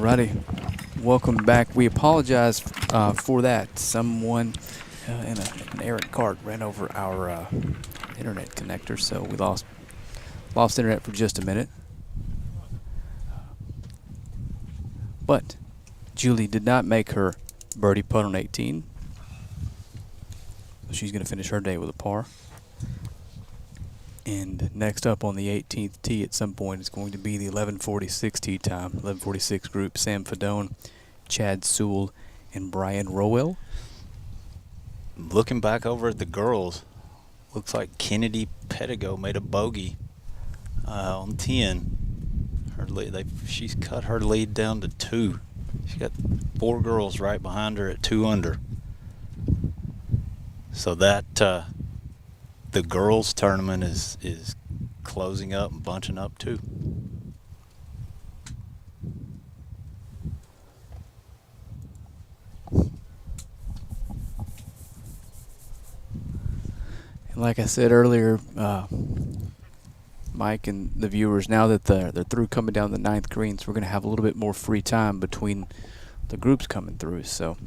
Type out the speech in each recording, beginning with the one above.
Alrighty, welcome back. We apologize for that. Someone in an errant cart ran over our internet connector, so we lost internet for just a minute. But Julie did not make her birdie putt on 18. So she's going to finish her day with a par. And next up on the 18th tee at some point is going to be the 11:46 tee time. 11:46 group: Sam Fedone, Chad Sewell, and Brian Rowell. Looking back over at the girls, looks like Kennedy Pedigo made a bogey on 10. She's cut her lead down to 2. She's got 4 girls right behind her at 2 under. So that the girls tournament is closing up and bunching up too. And like I said earlier, Mike and the viewers, now that they're through coming down the 9th greens, we're going to have a little bit more free time between the groups coming through. So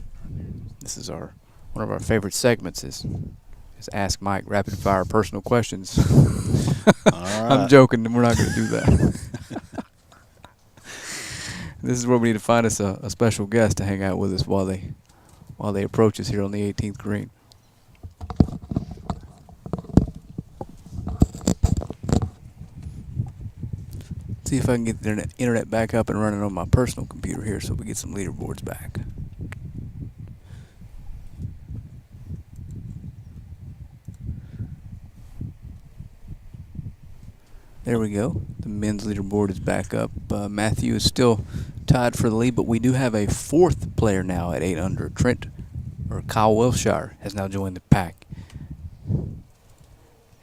this is one of our favorite segments is Ask Mike rapid fire personal questions. All right. I'm joking. We're not going to do that. This is where we need to find us a special guest to hang out with us while they approach us here on the 18th green. See if I can get the internet back up and running on my personal computer here so we get some leaderboards back. There we go. The men's leaderboard is back up. Matthew is still tied for the lead, but we do have a 4th player now at 8 under. Kyle Wilshire has now joined the pack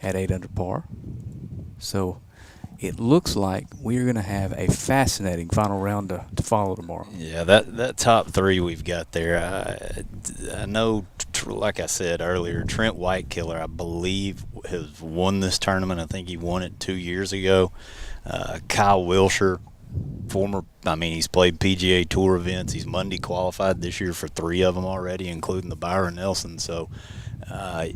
at 8 under par. So it looks like we're going to have a fascinating final round to follow tomorrow. Yeah, that top 3 we've got there. I know, like I said earlier, Trent Whitekiller, I believe, has won this tournament. I think he won it 2 years ago. Kyle Wilshire, he's played PGA Tour events. He's Monday qualified this year for 3 of them already, including the Byron Nelson. So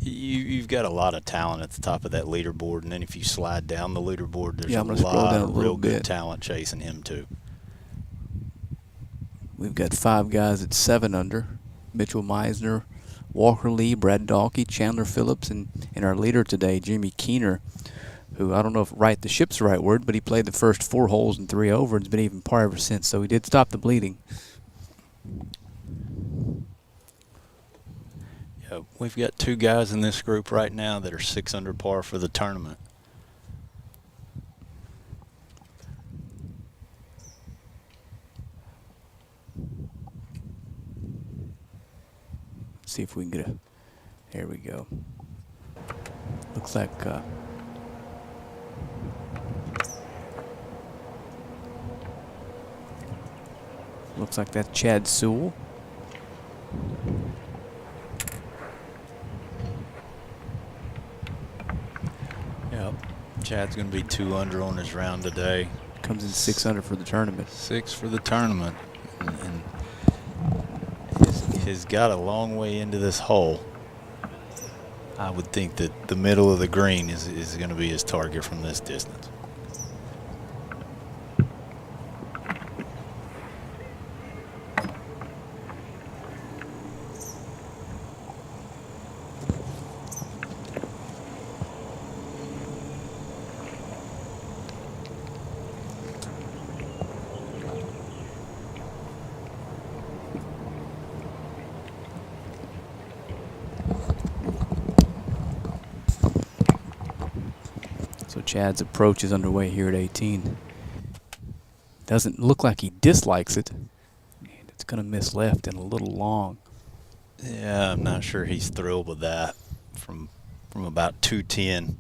you've got a lot of talent at the top of that leaderboard. And then if you slide down the leaderboard, there's a lot of real good talent chasing him too. We've got 5 guys at 7 under. Mitchell Meisner, Walker Lee, Brad Dalkey, Chandler Phillips, and our leader today, Jimmy Keener, who I don't know if right the ship's the right word, but he played the first 4 holes and 3 over and has been even par ever since. So he did stop the bleeding. Yeah, we've got 2 guys in this group right now that are 6 under par for the tournament. See if we can get there we go. Looks like that's Chad Sewell. Yep. Chad's going to be 2 under on his round today. Comes in 6 under for the tournament. 6 for the tournament. And has got a long way into this hole. I would think that the middle of the green is going to be his target from this distance. So Chad's approach is underway here at 18. Doesn't look like he dislikes it. And it's going to miss left and a little long. Yeah, I'm not sure he's thrilled with that from about 210.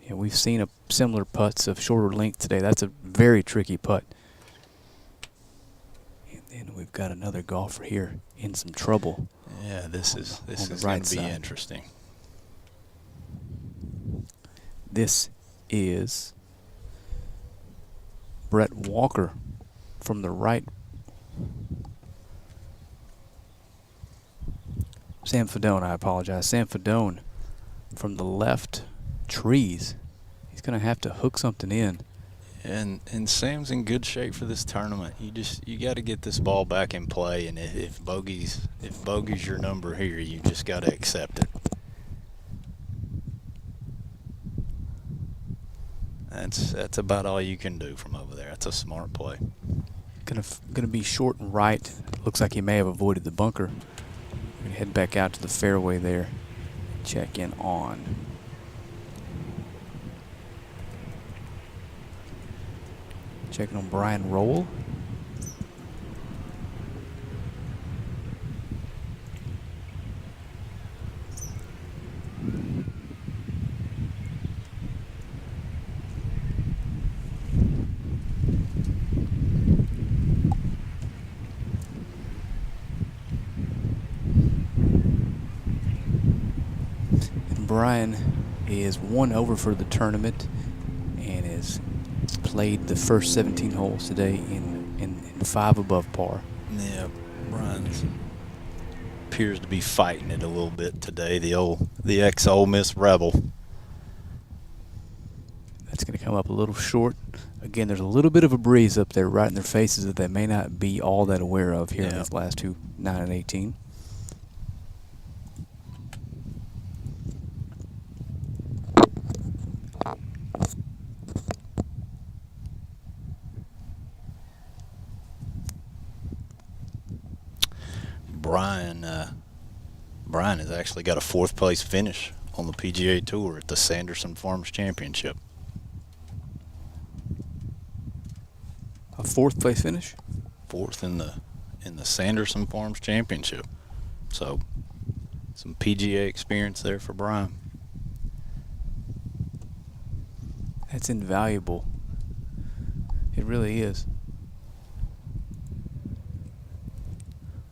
Yeah, we've seen similar putts of shorter length today. That's a very tricky putt. And then we've got another golfer here in some trouble. Yeah, this is right going to be side. interesting. This is Brett Walker from the right Sam Fedone, I apologize. Sam Fedone from the left trees. He's going to have to hook something in. And Sam's in good shape for this tournament. You got to get this ball back in play, and if bogey's your number here, you just got to accept it. That's about all you can do from over there. That's a smart play. Gonna be short and right. Looks like he may have avoided the bunker. We're gonna head back out to the fairway there. Check in on. Checking on Brian Roll. Brian is 1 over for the tournament and has played the first 17 holes today in 5 above par. Yeah, Brian appears to be fighting it a little bit today. The ex-Ole Miss Rebel. That's going to come up a little short. Again, there's a little bit of a breeze up there right in their faces that they may not be all that aware of here in these last two, 9 and 18. Brian has actually got a 4th place finish on the PGA Tour at the Sanderson Farms Championship. A 4th place finish? 4th in the Sanderson Farms Championship. So some PGA experience there for Brian. That's invaluable. It really is.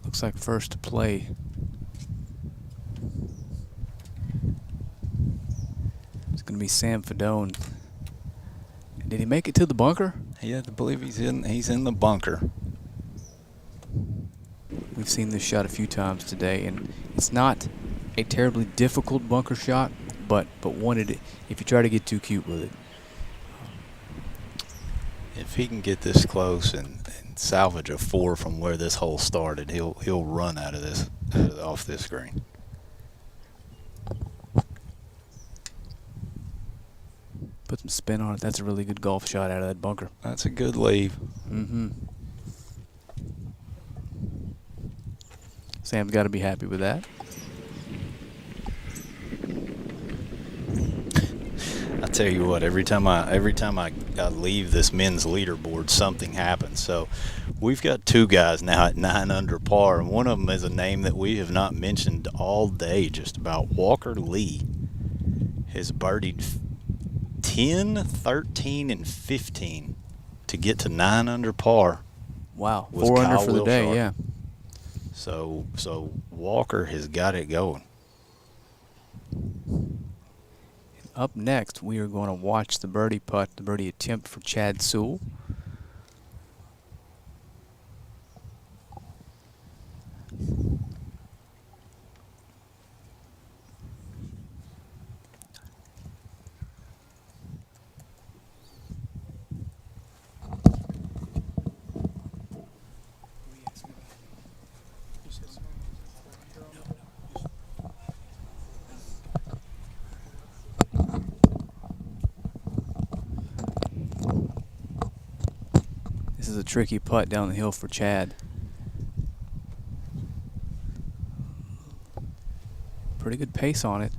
Looks like first to play. It's going to be Sam Fedone. Did he make it to the bunker? Yeah, I believe he's in the bunker. We've seen this shot a few times today, and it's not a terribly difficult bunker shot, but one if you try to get too cute with it. If he can get this close and salvage a 4 from where this hole started, he'll run off this green. Put some spin on it. That's a really good golf shot out of that bunker. That's a good leave. Mm-hmm. Sam's got to be happy with that. I tell you what, every time I leave this men's leaderboard, something happens. So we've got 2 guys now at 9 under par, and one of them is a name that we have not mentioned all day just about. Walker Lee has birdied 10, 13, and 15 to get to 9 under par. Wow, 4 under for the day, yeah. So Walker has got it going. Up next, we are going to watch the birdie putt, the birdie attempt for Chad Sewell. This is a tricky putt down the hill for Chad. Pretty good pace on it.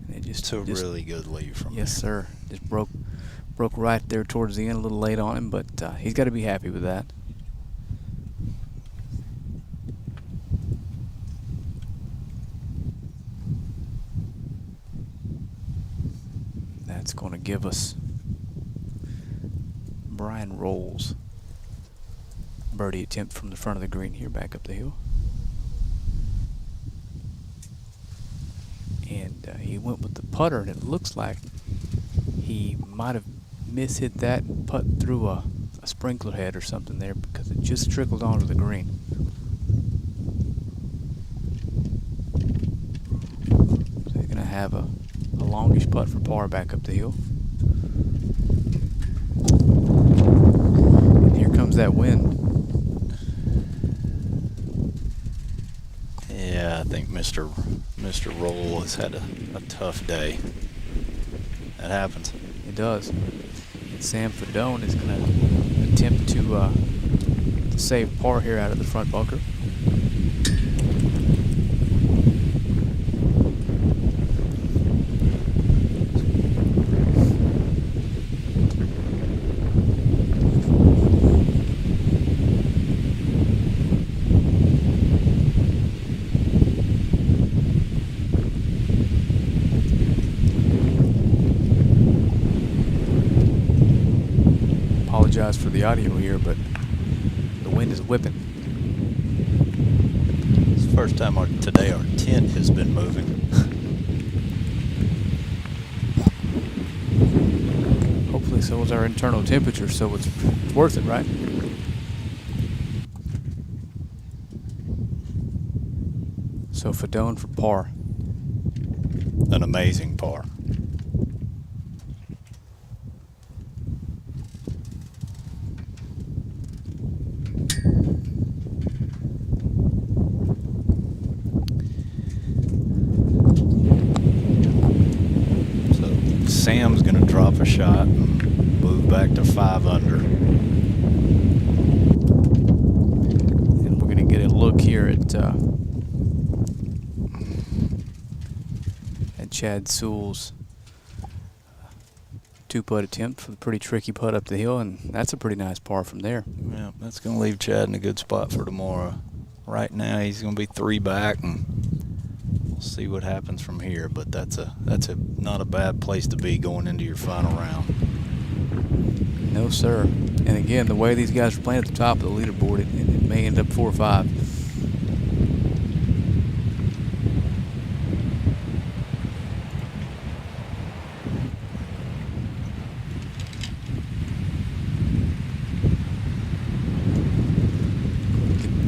And it just really good lead from Yes, sir. Just broke right there towards the end, a little late on him, but he's got to be happy with that. That's going to give us Brian Rolls. Birdie attempt from the front of the green here, back up the hill. And he went with the putter, and it looks like he might have mishit that and putt through a sprinkler head or something there because it just trickled onto the green. So you're going to have a longish putt for par back up the hill. And here comes that wind. Yeah, I think Mr. Roll has had a tough day. That happens. It does. And Sam Fedone is going to attempt to save par here out of the front bunker. Apologize for the audio here, but the wind is whipping. It's the first time today our tent has been moving. Hopefully so is our internal temperature, so it's worth it, right? So Fedone for par. An amazing par. Sam's going to drop a shot and move back to 5 under. And we're going to get a look here at Chad Sewell's 2-putt attempt for the pretty tricky putt up the hill, and that's a pretty nice par from there. Yeah, that's going to leave Chad in a good spot for tomorrow. Right now he's going to be 3 back, and we'll see what happens from here, but that's a not a bad place to be going into your final round. No, sir. And again, the way these guys are playing at the top of the leaderboard, it may end up 4 or 5.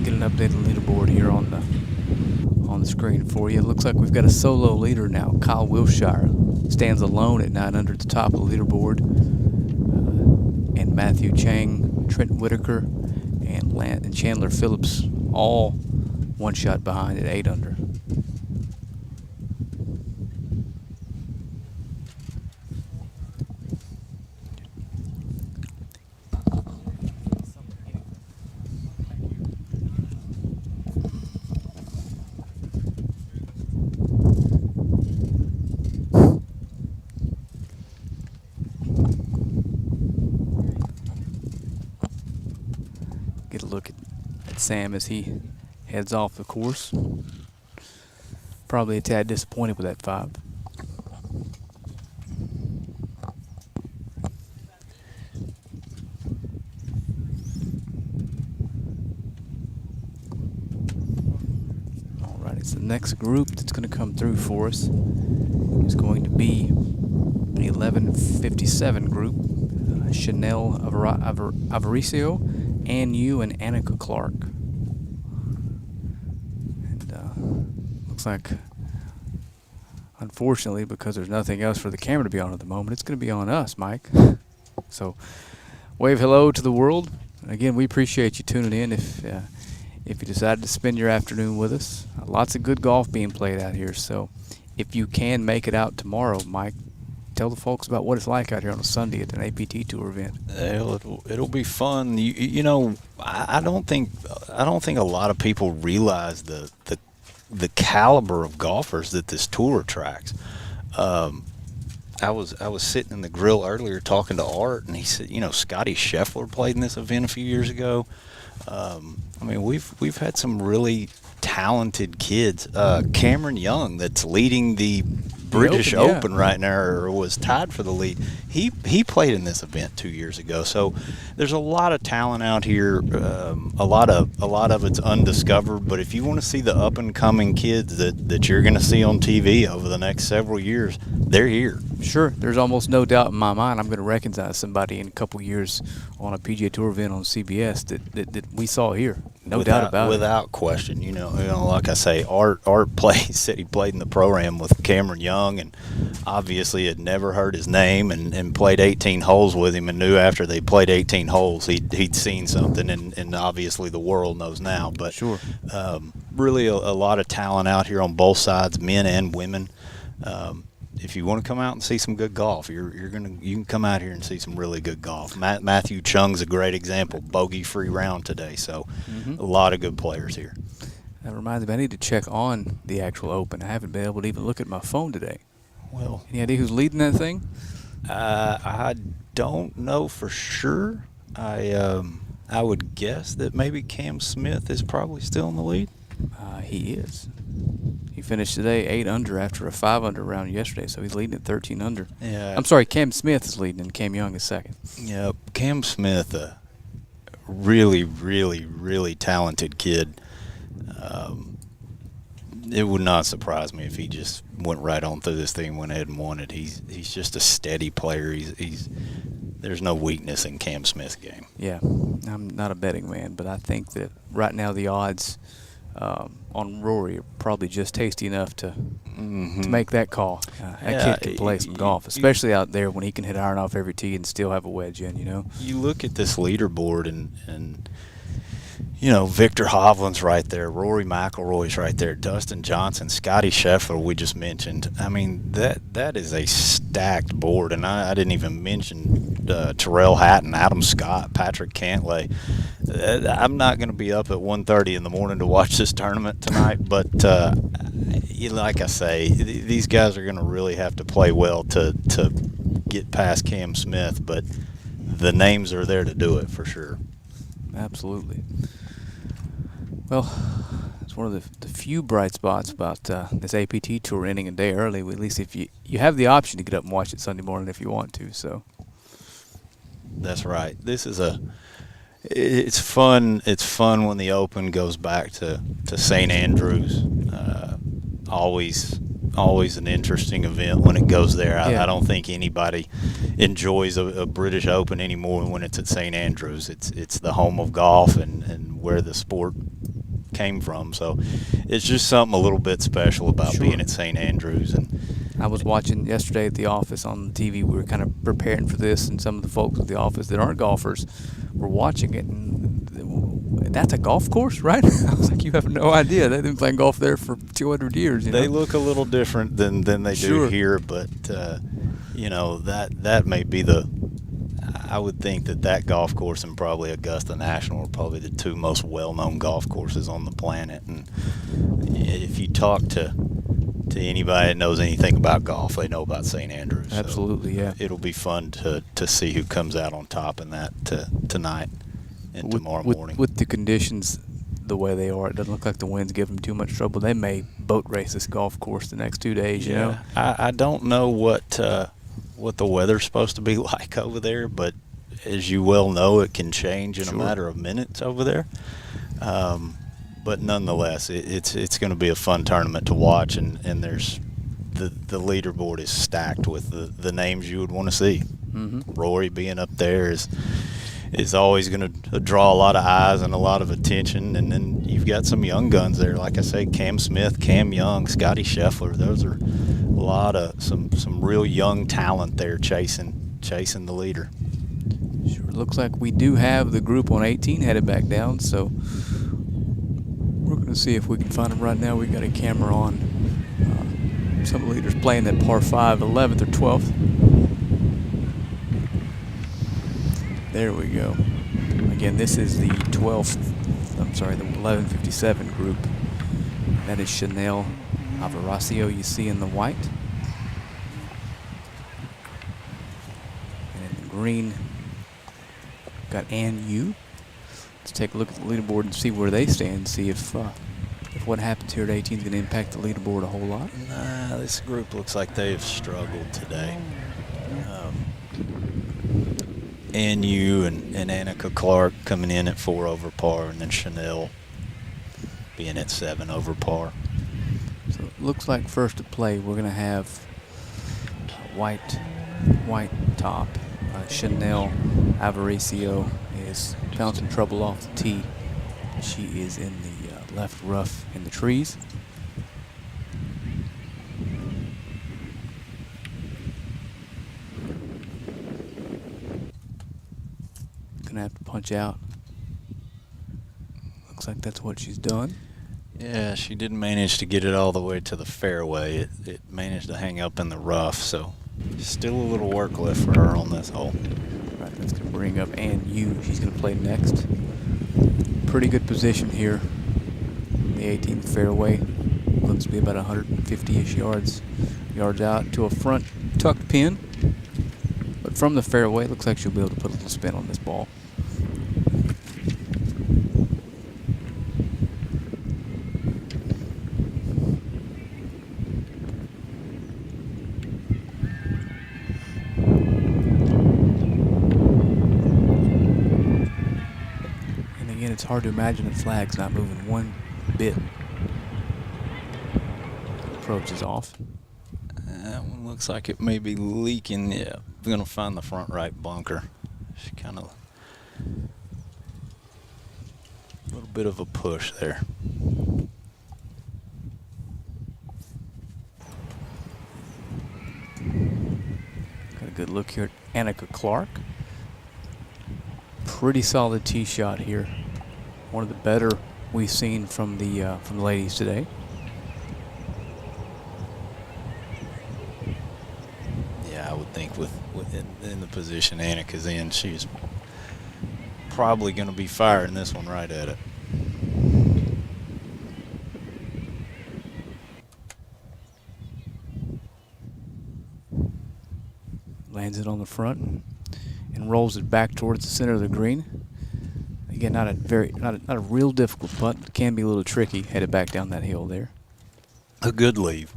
Get an updated leaderboard here on the screen for you. It looks like we've got a solo leader now. Kyle Wilshire stands alone at 9 under at the top of the leaderboard. And Matthew Chang, Trent Whitaker, and Chandler Phillips all 1 shot behind at 8 under. Get a look at Sam as he heads off the course. Probably a tad disappointed with that 5. All right, it's the next group that's going to come through for us. It's going to be the 1157 group. Chanel Avaricio, Ann Yu, and Annika Clark. And looks like, unfortunately, because there's nothing else for the camera to be on at the moment, it's going to be on us, Mike. So wave hello to the world. Again, we appreciate you tuning in if you decided to spend your afternoon with us. Lots of good golf being played out here, so if you can make it out tomorrow, Mike, tell the folks about what it's like out here on a Sunday at an APT Tour event. It'll be fun. You know, I don't think a lot of people realize the caliber of golfers that this tour attracts. I was sitting in the grill earlier talking to Art, and he said, you know, Scotty Scheffler played in this event a few years ago. I mean, we've had some really talented kids. Cameron Young, that's leading the British Open, yeah. Open right now, or was tied for the lead. He played in this event 2 years ago. So there's a lot of talent out here. A lot of it's undiscovered. But if you want to see the up and coming kids that you're going to see on TV over the next several years, they're here. Sure, there's almost no doubt in my mind I'm going to recognize somebody in a couple years on a PGA Tour event on CBS that we saw here. No doubt about it. Without question. You know, like I say, Art said he played in the program with Cameron Young, and obviously had never heard his name, and played 18 holes with him, and knew after they played 18 holes he'd seen something, and obviously the world knows now. But sure, really a lot of talent out here on both sides, men and women. If you want to come out and see some good golf, you can come out here and see some really good golf. Matthew Chung's a great example, bogey-free round today, so a lot of good players here. That reminds me, I need to check on the actual Open. I haven't been able to even look at my phone today. Well, any idea who's leading that thing? I don't know for sure. I would guess that maybe Cam Smith is probably still in the lead. He is. He finished today 8 under after a 5 under round yesterday, so he's leading at 13 under. Yeah. I'm sorry, Cam Smith is leading and Cam Young is second. Yeah, Cam Smith, a really, really, really talented kid. It would not surprise me if he just went right on through this thing, went ahead and won it. He's just a steady player. There's no weakness in Cam Smith's game. Yeah, I'm not a betting man, but I think that right now the odds on Rory are probably just tasty enough to make that call. That kid can play some golf, especially out there when he can hit iron off every tee and still have a wedge in, you know. You look at this leaderboard and you know, Victor Hovland's right there, Rory McIlroy's right there, Dustin Johnson, Scotty Scheffler we just mentioned. I mean, that is a stacked board, and I didn't even mention Terrell Hatton, Adam Scott, Patrick Cantlay. I'm not going to be up at 1:30 in the morning to watch this tournament tonight, but like I say, these guys are going to really have to play well to get past Cam Smith, but the names are there to do it for sure. Absolutely. Well, it's one of the few bright spots about this APT Tour ending a day early. At least if you have the option to get up and watch it Sunday morning if you want to. So that's right. This is it's fun. It's fun when the Open goes back to St. Andrews. Always an interesting event when it goes there. I don't think anybody enjoys a British Open anymore when it's at St. Andrews. It's the home of golf and where the sport came from. So it's just something a little bit special about being at St. Andrews. And I was watching yesterday at the office on the TV. We were kind of preparing for this, and some of the folks at the office that aren't golfers were watching it. And that's a golf course, right? I was like, you have no idea. They've been playing golf there for 200 years. You know? They look a little different than they do here, but you know, that may be I would think that golf course and probably Augusta National are probably the two most well-known golf courses on the planet. And if you talk to anybody that knows anything about golf, they know about St. Andrews. Absolutely, so yeah. It'll be fun to see who comes out on top in that tonight and tomorrow morning. With the conditions the way they are, it doesn't look like the winds give them too much trouble. They may boat race this golf course the next 2 days, you know? I don't know what the weather's supposed to be like over there, but as you well know, it can change in a matter of minutes over there. But nonetheless, it's going to be a fun tournament to watch, and there's the leaderboard is stacked with the names you would want to see. Rory being up there is always going to draw a lot of eyes and a lot of attention, and then you've got some young guns there, like I say, Cam Smith, Cam Young, Scotty Scheffler. Those are a lot of some real young talent there chasing the leader. Sure looks like we do have the group on 18 headed back down, so we're going to see if we can find them right now. We've got a camera on some of the leaders playing that par 5, 11th or 12th. There we go. Again, this is the 1157 group. That is Chanel Alvarado you see in the white. And in the green, got Ann Yu. Let's take a look at the leaderboard and see where they stand, see if if what happens here at 18 is going to impact the leaderboard a whole lot? Nah, this group looks like they've struggled today. NU and Annika Clark coming in at 4 over par, and then Chanel being at 7 over par. So it looks like first to play, we're going to have white top. Chanel Avaricio is found some trouble off the tee. She is in the left rough in the trees. Gonna have to punch out. Looks like that's what she's done. Yeah, she didn't manage to get it all the way to the fairway. It managed to hang up in the rough, so still a little work left for her on this hole. Right, that's gonna bring up Yu. She's gonna play next. Pretty good position here. The 18th fairway looks to be about 150-ish yards out to a front tucked pin. But from the fairway, it looks like she'll be able to put a little spin on this ball. And again, it's hard to imagine the flag's not moving one bit. Approach is off. That one looks like it may be leaking. Yeah, we're gonna find the front right bunker. She kind of a little bit of a push there. Got a good look here at Annika Clark. Pretty solid tee shot here. One of the better we've seen from the ladies today. I would think with in the position Annika's in, she's probably going to be firing this one right at it. Lands it on the front and rolls it back towards the center of the green. Again, not a real difficult putt. It can be a little tricky headed back down that hill there. A good leave.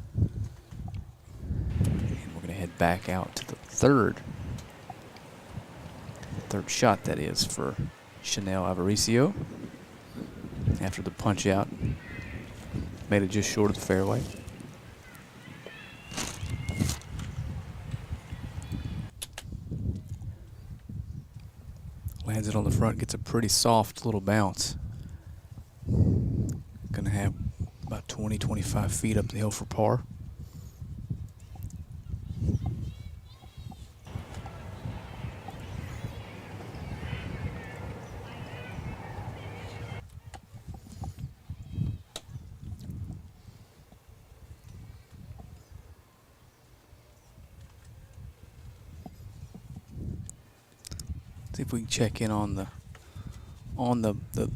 Head back out to the third shot, that is, for Chanel Avaricio. After the punch out, made it just short of the fairway. Lands it on the front, gets a pretty soft little bounce. Gonna have about 20-25 feet up the hill for par. See if we can check in on the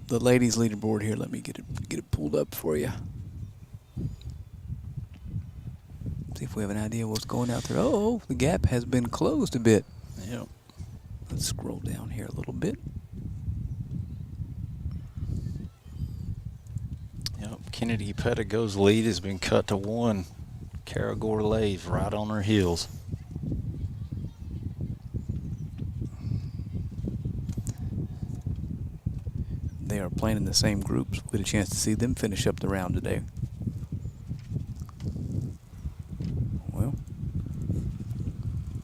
ladies leaderboard here. Let me get it pulled up for you. See if we have an idea what's going out there. Oh, the gap has been closed a bit. Yep. Let's scroll down here a little bit. Yep. Kennedy Pedigo's lead has been cut to 1. Caragor lays right on her heels. They are playing in the same groups. We'll get a chance to see them finish up the round today. Well,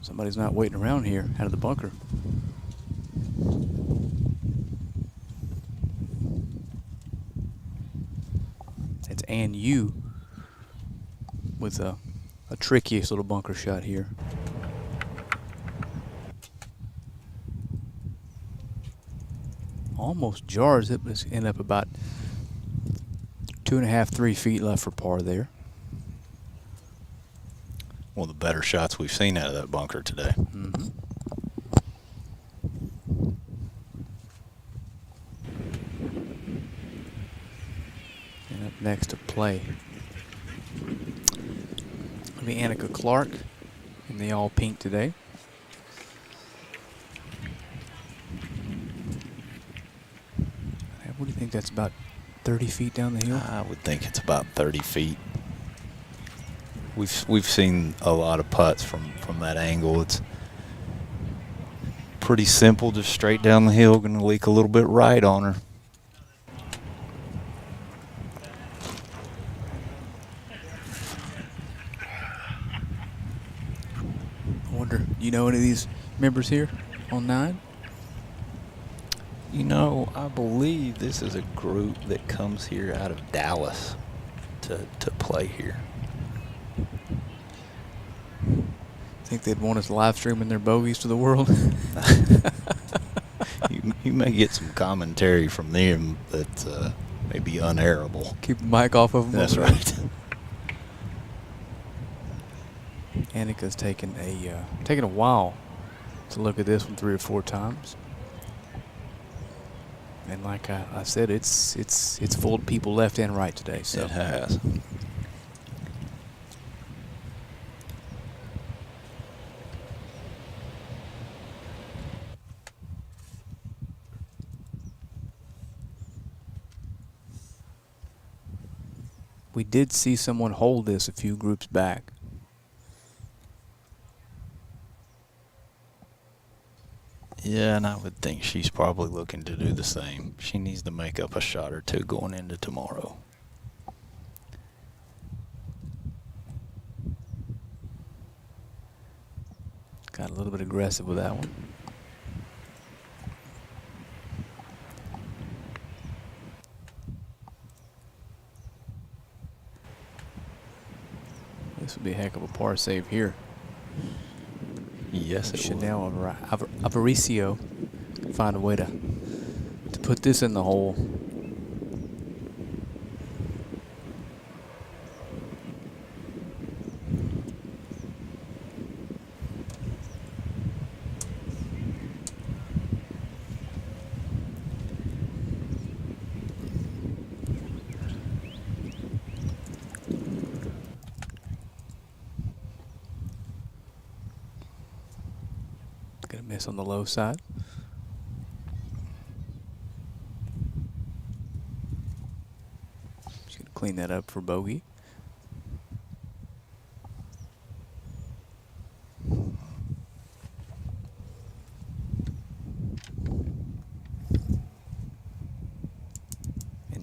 somebody's not waiting around here out of the bunker. It's Yu with a trickiest little bunker shot here. Almost jars it, but it's end up about 2.5, 3 feet left for par there. One of the better shots we've seen out of that bunker today. Mm-hmm. And up next to play will be Annika Clark in the all pink today. What do you think that's about 30 feet down the hill? I would think it's about 30 feet. We've seen a lot of putts from that angle. It's pretty simple, just straight down the hill. Going to leak a little bit right on her. I wonder, you know any of these members here on 9? You know, I believe this is a group that comes here out of Dallas to play here. Think they'd want us live streaming their bogeys to the world? You may get some commentary from them that may be unairable. Keep the mic off of them. That's right. Annika's taken a while to look at this one 3 or 4 times. And like I said, it's full of people left and right today. So It has. we did see someone hold this a few groups back. Yeah, and I would think she's probably looking to do the same. She needs to make up a shot or two going into tomorrow. Got a little bit aggressive with that one. This would be a heck of a par save here. Yes, it Should would. now Avaricio find a way to put this in the hole. Gonna miss on the low side. Just gonna clean that up for bogey.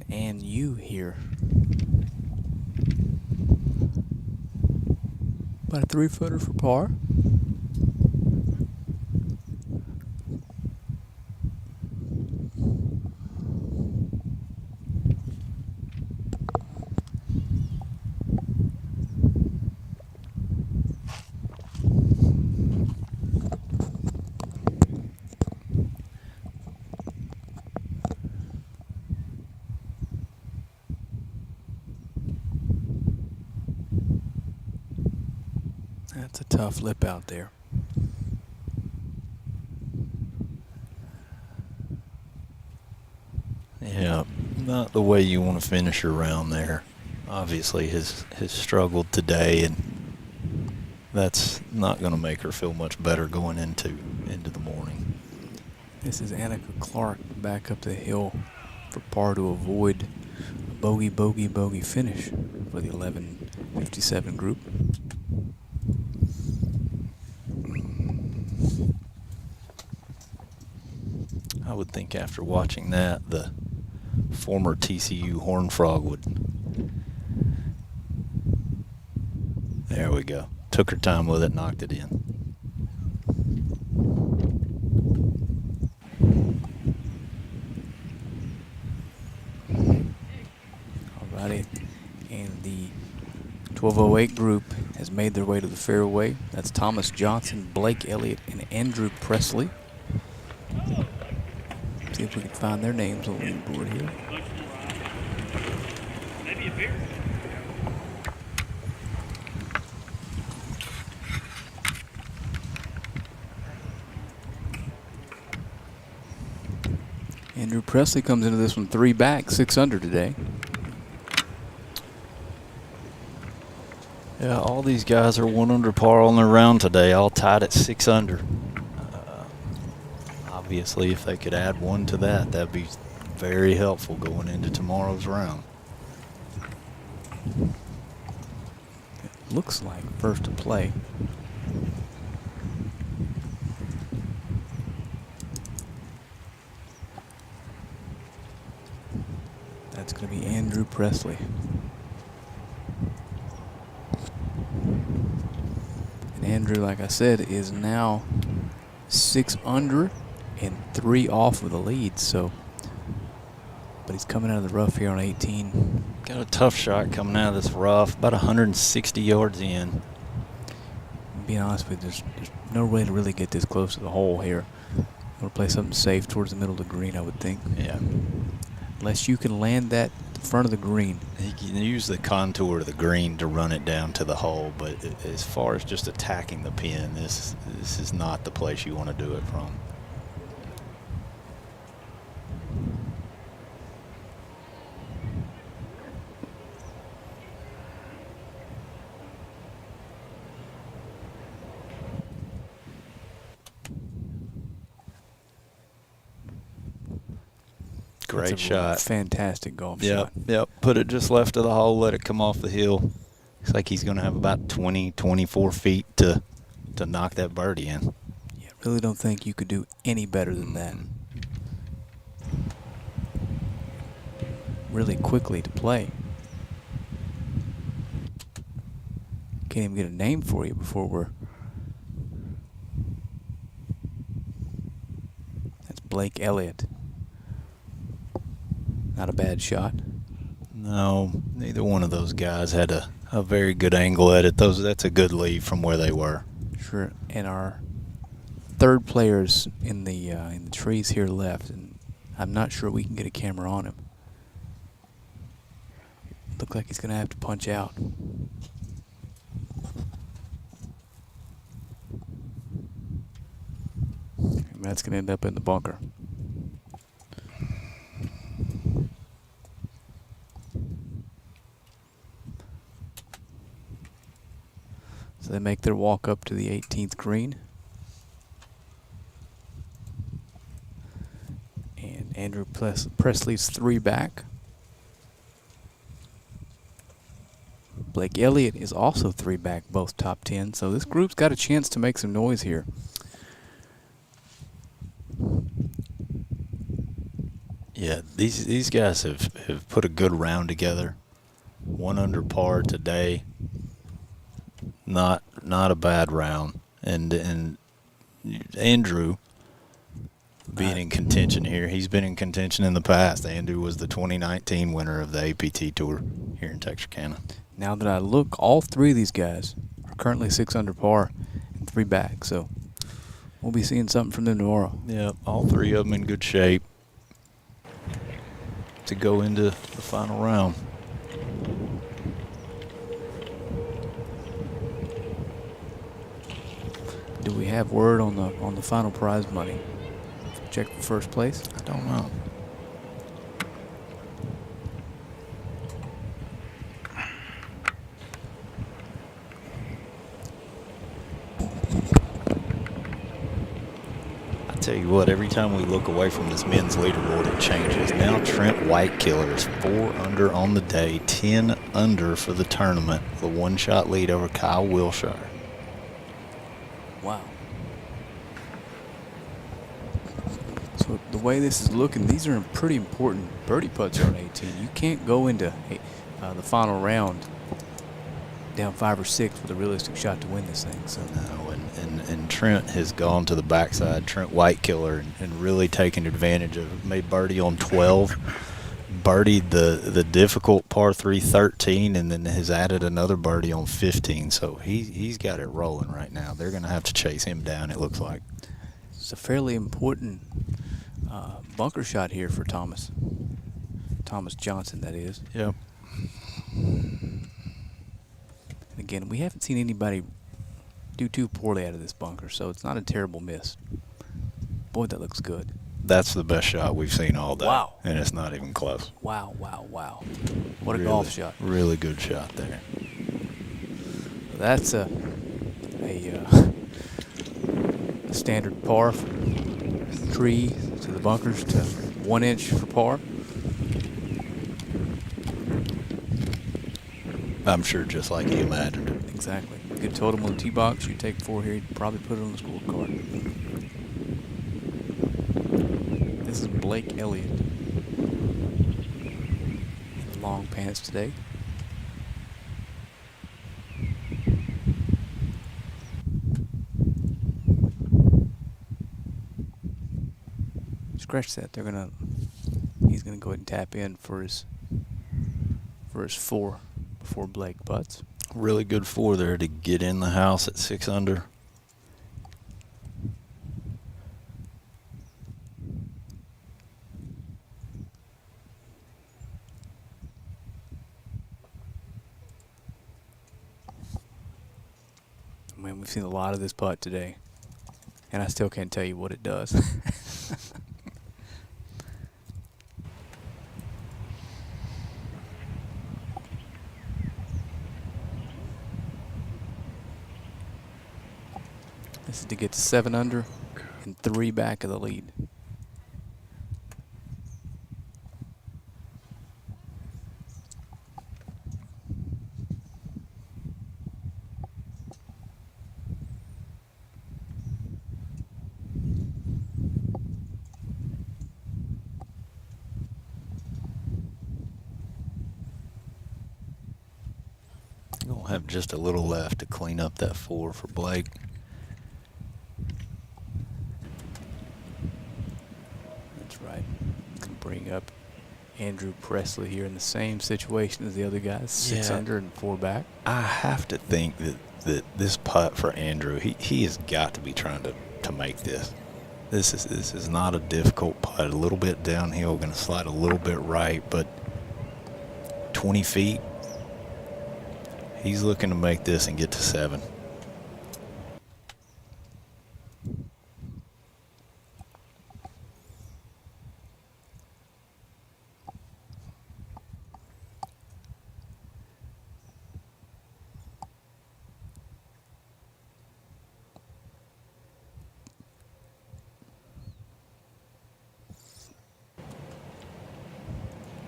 And you here. About a 3-footer for par. That's a tough lip out there. Yeah, not the way you want to finish your round there. Obviously, has struggled today, and that's not going to make her feel much better going into the morning. This is Annika Clark back up the hill for par to avoid a bogey finish for the 11:57 group. I would think after watching that, the former TCU Horn Frog would. There we go. Took her time with it, knocked it in. Alrighty, and the 1208 group has made their way to the fairway. That's Thomas Johnson, Blake Elliott, and Andrew Presley. See if we can find their names on the leaderboard here. Andrew Presley comes into this one 3 back, 6 under today. Yeah, all these guys are 1 under par on their round today, all tied at 6 under. Obviously, if they could add 1 to that, that'd be very helpful going into tomorrow's round. It looks like first to play. That's going to be Andrew Presley. And Andrew, like I said, is now 6 under and 3 off of the lead. So, but he's coming out of the rough here on 18. Got a tough shot coming out of this rough, about 160 yards in. Being honest with you, there's no way to really get this close to the hole here. I'm going to play something safe towards the middle of the green, I would think. Yeah. Unless you can land that at the front of the green. He can use the contour of the green to run it down to the hole, but as far as just attacking the pin, this is not the place you want to do it from. Great shot. Fantastic golf shot. Yep. Put it just left of the hole, let it come off the hill. Looks like he's going to have about 20, 24 feet to knock that birdie in. Yeah, really don't think you could do any better than that. Really quickly to play. Can't even get a name for you before we're... That's Blake Elliott. Not a bad shot. No, neither one of those guys had a very good angle at it. That's a good lead from where they were. Sure. And our third player's in the trees here left, and I'm not sure we can get a camera on him. Look like he's going to have to punch out. And that's going to end up in the bunker. So they make their walk up to the 18th green. And Andrew Presley's 3 back. Blake Elliott is also 3 back, both top 10. So this group's got a chance to make some noise here. Yeah, these guys have put a good round together. 1 under par today. Not a bad round. And Andrew being in contention here. He's been in contention in the past. Andrew was the 2019 winner of the APT Tour here in Texarkana. Now that I look, all 3 of these guys are currently 6 under par and 3 back. So we'll be seeing something from them tomorrow. Yeah, all 3 of them in good shape to go into the final round. Do we have word on the final prize money? Check for first place. I don't know. I tell you what, every time we look away from this men's leaderboard, it changes. Now Trent Whitekiller is 4 under on the day, 10 under for the tournament, the 1-shot lead over Kyle Wilshire. Wow. So the way this is looking, these are pretty important birdie putts on 18. You can't go into the final round down 5 or 6 with a realistic shot to win this thing. So No, and Trent has gone to the backside, Trent Whitekiller, and really taken advantage of, made birdie on 12, birdied the difficult par 3 13, and then has added another birdie on 15. So he's got it rolling right now. They're going to have to chase him down, it looks like. it's a fairly important bunker shot here for Thomas Johnson, that is. Yep. And again, we haven't seen anybody do too poorly out of this bunker, so it's not a terrible miss. Boy, that looks good. That's the best shot we've seen all day. Wow. And it's not even close. Wow, wow, wow. What a Really, golf shot. Really good shot there. That's a standard par from tree to the bunkers to 1 inch for par. I'm sure just like he imagined it. Exactly. You could told him on the tee box, you take 4 here, he'd probably put it on the scorecard. This is Blake Elliott in the long pants today. Scratch that. He's gonna go ahead and tap in for his 4 before Blake putts. Really good 4 there to get in the house at 6 under. Man, we've seen a lot of this putt today, and I still can't tell you what it does. This is to get to 7 under and 3 back of the lead. Gonna have just a little left to clean up that 4 for Blake. That's right. Can bring up Andrew Presley here in the same situation as the other guys, 6 under and 4 back. I have to think that this putt for Andrew, he has got to be trying to make this. This is not a difficult putt. A little bit downhill, going to slide a little bit right, but 20 feet. He's looking to make this and get to 7.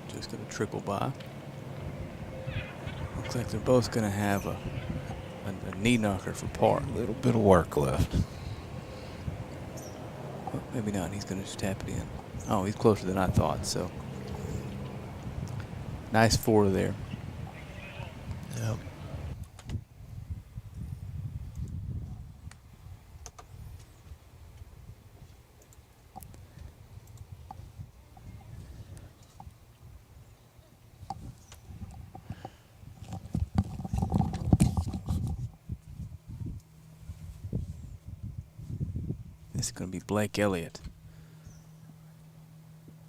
Just going to trickle by. Looks like they're both going to have a knee knocker for par. A little bit of work left. Well, maybe not. He's going to just tap it in. Oh, he's closer than I thought. So nice 4 there. Yep. This is going to be Blake Elliott.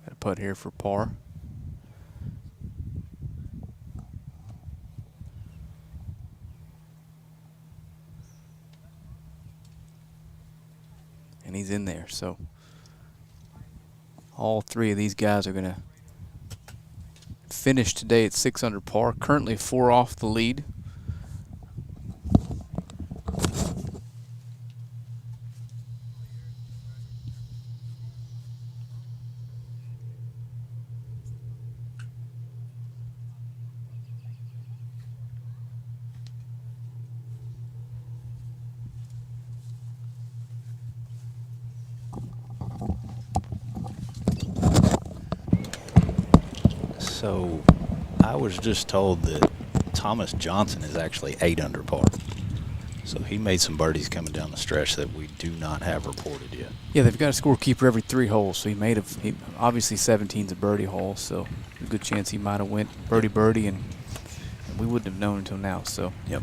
Got a putt here for par. And he's in there. So all 3 of these guys are going to finish today at 6 under par. Currently 4 off the lead. So I was just told that Thomas Johnson is actually 8 under par. So he made some birdies coming down the stretch that we do not have reported yet. Yeah, they've got a scorekeeper every 3 holes, so he obviously 17's a birdie hole, so a good chance he might have went birdie, and we wouldn't have known until now. So yep.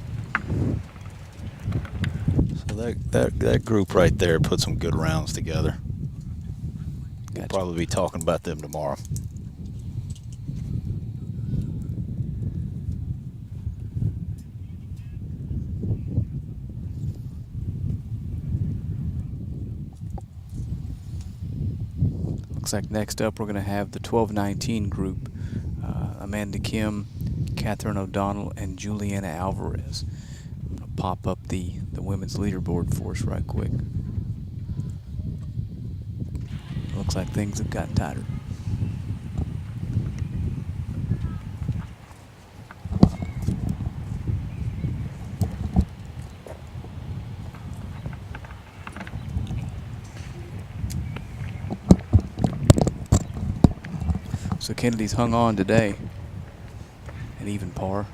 So that group right there put some good rounds together. We'll probably be talking about them tomorrow. Looks like next up we're going to have the 12-19 group. Amanda Kim, Catherine O'Donnell, and Juliana Alvarez. I'm going to pop up the women's leaderboard for us right quick. Looks like things have gotten tighter. So Kennedy's hung on today. An even par.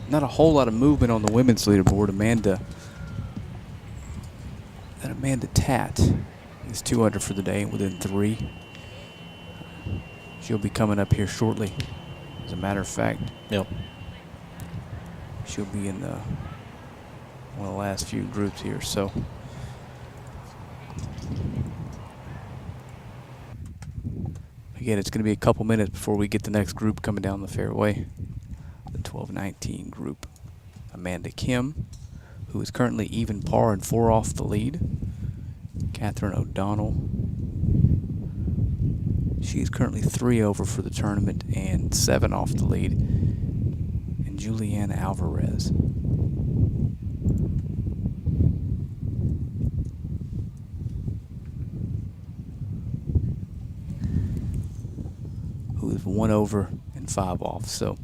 Not a whole lot of movement on the women's leaderboard. Amanda Tatt is 2 under for the day, within 3. She'll be coming up here shortly. As a matter of fact, Yep. she'll be in one of the last few groups here. So again, it's going to be a couple minutes before we get the next group coming down the fairway. The 12-19 group. Amanda Kim, who is currently even par and 4 off the lead. Catherine O'Donnell. She's currently 3 over for the tournament and 7 off the lead. And Julianne Alvarez. Who is 1 over and 5 off. So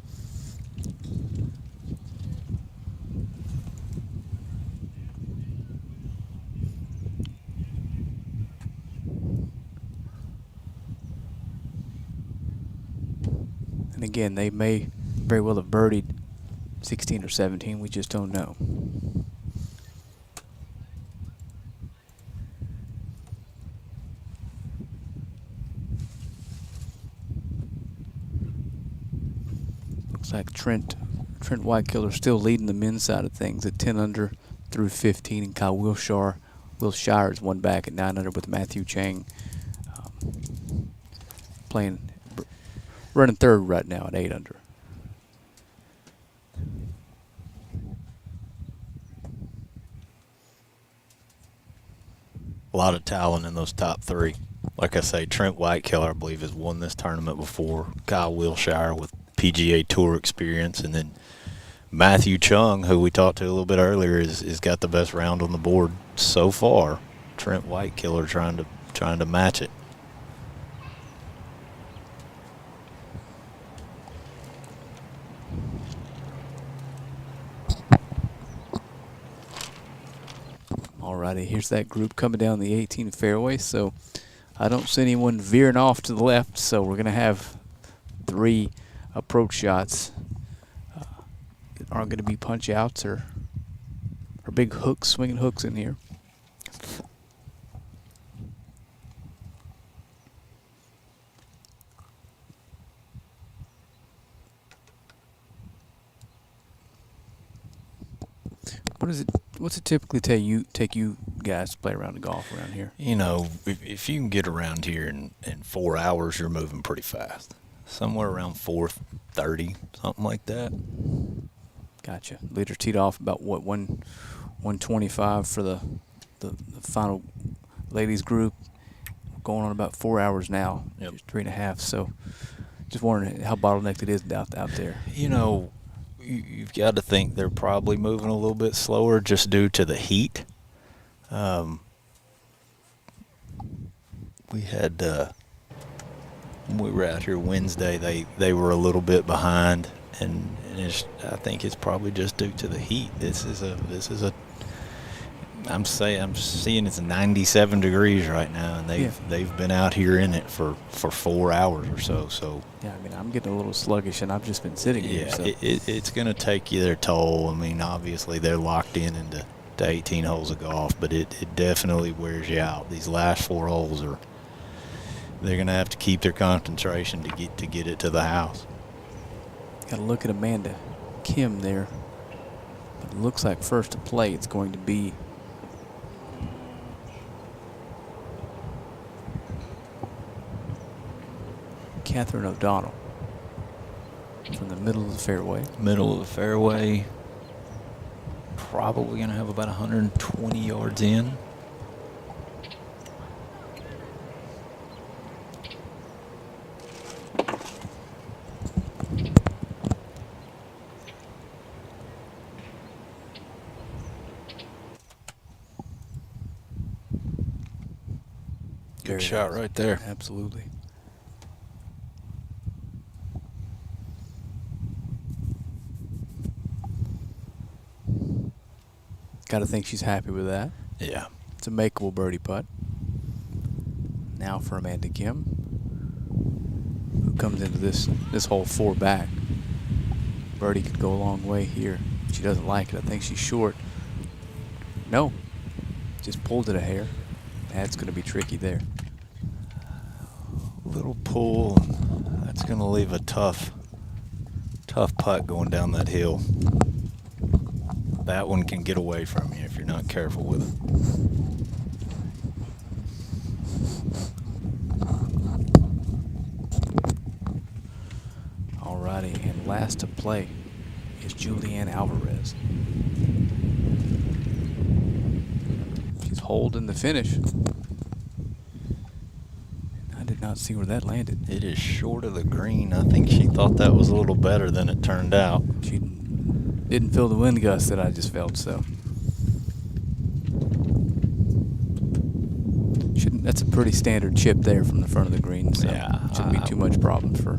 and again, they may very well have birdied 16 or 17. We just don't know. Looks like Trent Whitekiller still leading the men's side of things at 10 under through 15, and Kyle Wilshire is one back at 9 under with Matthew Chang running third right now at 8 under. A lot of talent in those top 3. Like I say, Trent Whitekiller, I believe, has won this tournament before. Kyle Wilshire with PGA Tour experience, and then Matthew Chung, who we talked to a little bit earlier, is got the best round on the board so far. Trent Whitekiller trying to match it. Alrighty, here's that group coming down the 18 fairway. So I don't see anyone veering off to the left. So we're going to have 3 approach shots that aren't going to be punch outs or big hooks, swinging hooks in here. What's it typically take you guys to play around the golf around here? You know, if you can get around here in 4 hours, you're moving pretty fast. Somewhere around 4:30, something like that. Gotcha. Leader teed off about what, 125 for the final ladies group. Going on about 4 hours now. Yep. Just 3.5. So just wondering how bottlenecked it is out there. You know, you've got to think they're probably moving a little bit slower just due to the heat. We had when we were out here Wednesday, they were a little bit behind, and I think it's probably just due to the heat. I'm seeing it's 97 degrees right now, and they've been out here in it for 4 hours or so. So yeah, I mean, I'm getting a little sluggish, and I've just been sitting here. Yeah, so. it's going to take you their toll. I mean, obviously they're locked into 18 holes of golf, but it definitely wears you out. These last 4 holes they're going to have to keep their concentration to get it to the house. Got to look at Amanda Kim there. But it looks like first to play it's going to be Catherine O'Donnell from the middle of the fairway. Middle of the fairway. Probably going to have about 120 yards in. Good shot right there. Absolutely. Got to think she's happy with that. Yeah. It's a makeable birdie putt. Now for Amanda Kim, who comes into this hole 4 back. Birdie could go a long way here. She doesn't like it. I think she's short. No, just pulled it a hair. That's going to be tricky there. Little pull. That's going to leave a tough putt going down that hill. That one can get away from you if you're not careful with it. Alrighty, and last to play is Julianne Alvarez. She's holding the finish. I did not see where that landed. It is short of the green. I think she thought that was a little better than it turned out. She didn't feel the wind gust that I just felt, so. That's a pretty standard chip there from the front of the green, so yeah, shouldn't be too much problem for.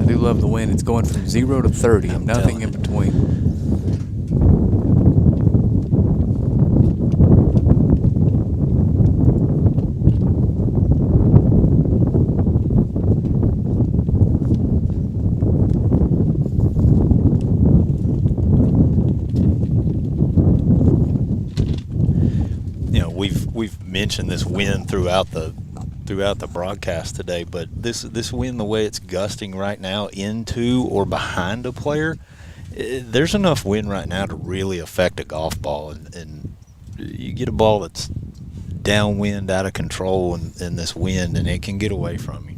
I do love the wind. It's going from 0 to 30, and nothing in between. We've mentioned this wind throughout the broadcast today, but this wind, the way it's gusting right now into or behind a player, there's enough wind right now to really affect a golf ball, and you get a ball that's downwind, out of control, in this wind, and it can get away from you.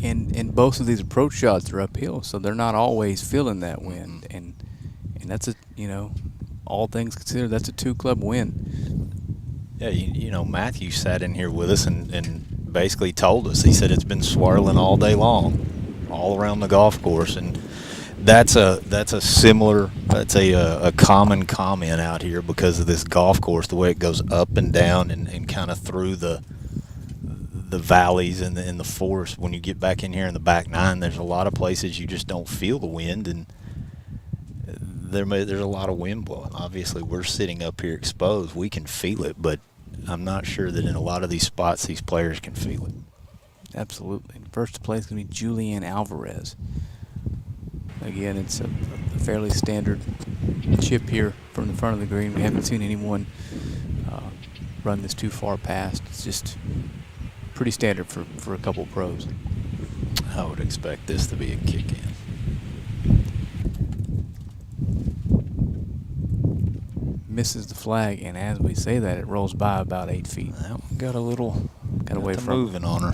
And both of these approach shots are uphill, so they're not always feeling that wind, and that's all things considered, that's a 2-club win. Yeah, you know, Matthew sat in here with us and basically told us. He said it's been swirling all day long, all around the golf course, and that's a common comment out here because of this golf course, the way it goes up and down and kind of through the valleys and the forest. When you get back in here in the back nine, there's a lot of places you just don't feel the wind, and there's a lot of wind blowing. Obviously, we're sitting up here exposed. We can feel it, but I'm not sure that in a lot of these spots these players can feel it. Absolutely. First to play is going to be Julianne Alvarez. Again, it's a fairly standard chip here from the front of the green. We haven't seen anyone run this too far past. It's just pretty standard for a couple pros. I would expect this to be a kick-in. Misses the flag, and as we say that, it rolls by about 8 feet. That one got away from moving on her.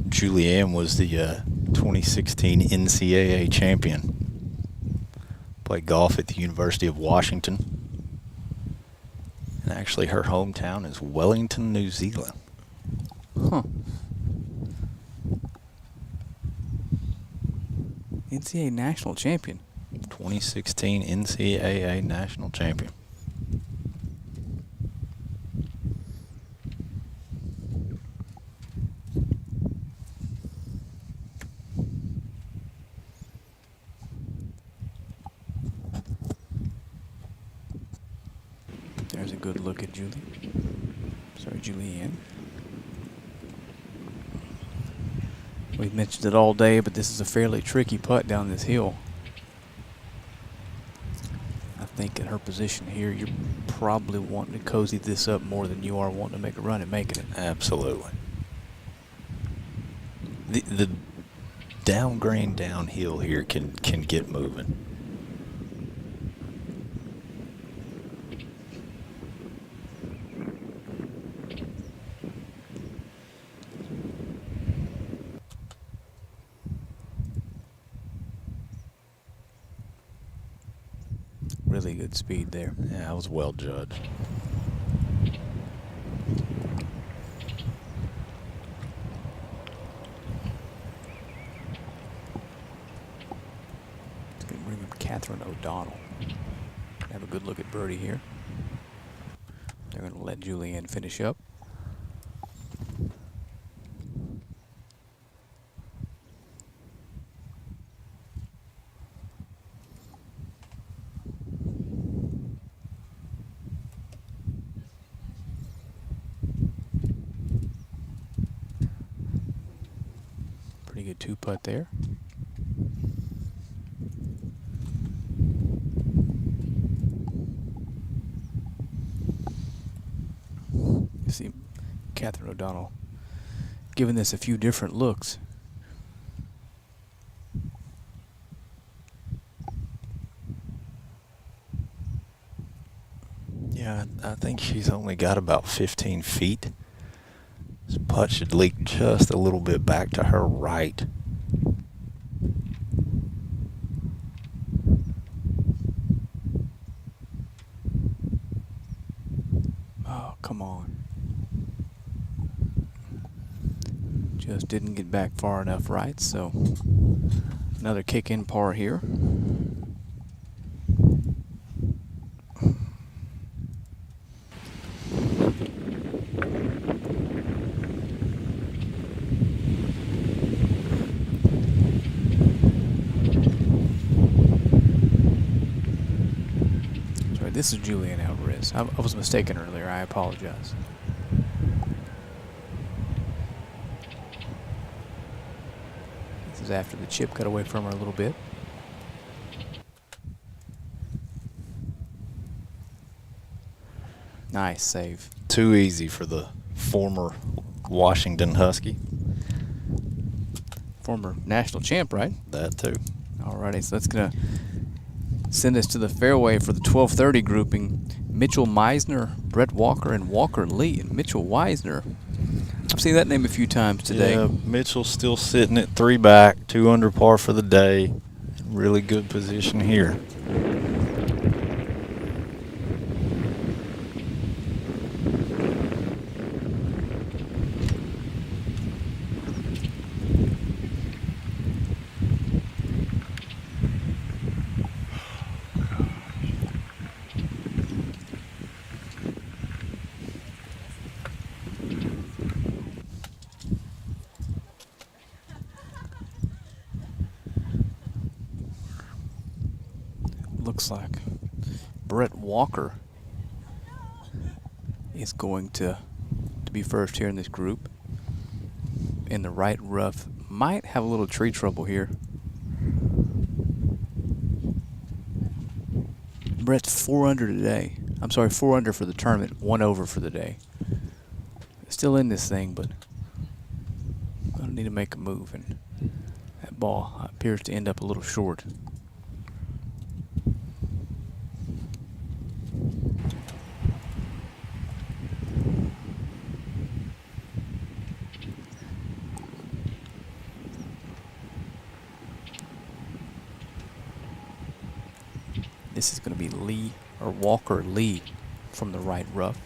Julianne was the 2016 NCAA champion. Played golf at the University of Washington. And actually her hometown is Wellington, New Zealand. Huh. NCAA national champion. 2016 NCAA national champion. There's a good look at Julianne. We've mentioned it all day, but this is a fairly tricky putt down this hill. I think at her position here, you're probably wanting to cozy this up more than you are wanting to make a run at making it. Absolutely. The down green downhill here can get moving. Really really good speed there. Yeah, that was well judged. It's going to bring in Catherine O'Donnell. Have a good look at birdie here. They're going to let Julianne finish up. Pretty good two-putt there. You see Catherine O'Donnell giving this a few different looks. Yeah, I think she's only got about 15 feet. This putt should leak just a little bit back to her right. Oh, come on. Just didn't get back far enough right, so another kick in par here. Sorry, this is Julian Alvarez. I was mistaken earlier. I apologize. This is after the chip got away from her a little bit. Nice save. Too easy for the former Washington Husky. Former national champ, right? That too. Alrighty, so that's going to send us to the fairway for the 12:30 grouping. Mitchell Meisner, Brett Walker, and Walker Lee. And Mitchell Weisner, I've seen that name a few times today. Yeah, Mitchell's still sitting at 3 back, 2 under par for the day. Really good position here. Looks like Brett Walker is going to be first here in this group. In the right rough. Might have a little tree trouble here. Brett's 4 under today. I'm sorry, 4 under for the tournament, 1 over for the day. Still in this thing, but I need to make a move, and that ball appears to end up a little short. This is going to be Lee, or Walker Lee, from the right rough.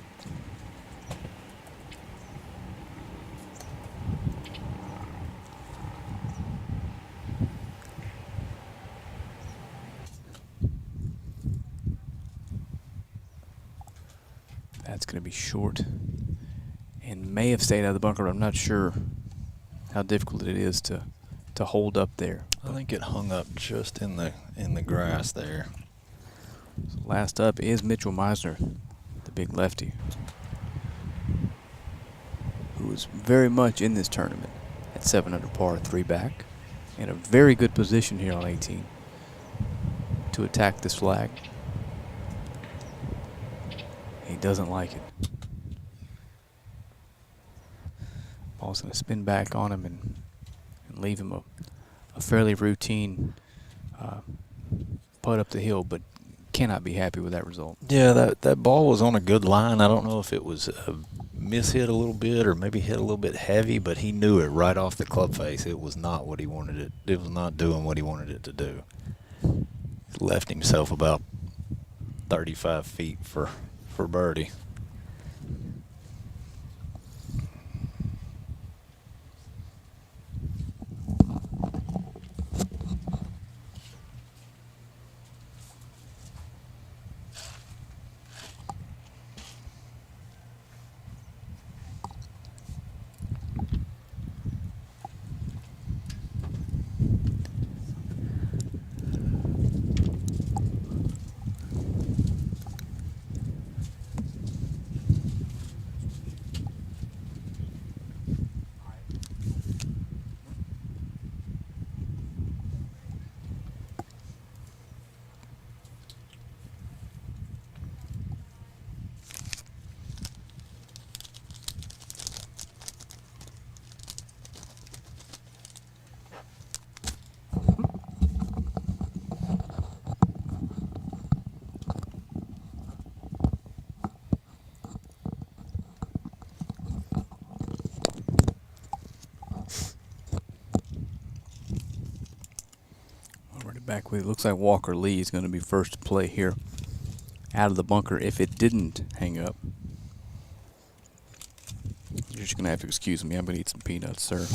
That's going to be short and may have stayed out of the bunker, but I'm not sure how difficult it is to hold up there. I think it hung up just in the grass there. So last up is Mitchell Meisner, the big lefty, who is very much in this tournament at 7 under par, 3 back, in a very good position here on 18 to attack this flag. He doesn't like it. Ball's going to spin back on him and leave him a fairly routine putt up the hill, but cannot be happy with that result. Yeah, that ball was on a good line. I don't know if it was mishit a little bit or maybe hit a little bit heavy, but he knew it right off the club face. It was not what he wanted it. It was not doing what he wanted it to do. He left himself about 35 feet for birdie. Back with it. Looks like Walker Lee is going to be first to play here out of the bunker if it didn't hang up. You're just going to have to excuse me. I'm going to eat some peanuts, sir.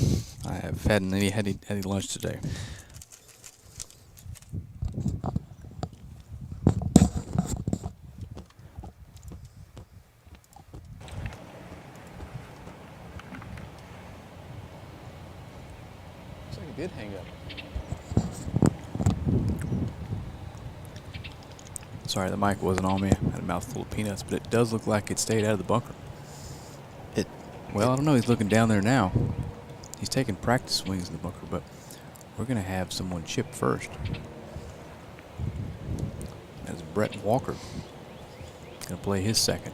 I have hadn't had any lunch today. Looks like it did hang up. Sorry, the mic wasn't on me. I had a mouthful of peanuts, but it does look like it stayed out of the bunker. Well, I don't know. He's looking down there now. He's taking practice swings in the bunker, but we're going to have someone chip first. That's Brett Walker. Going to play his second.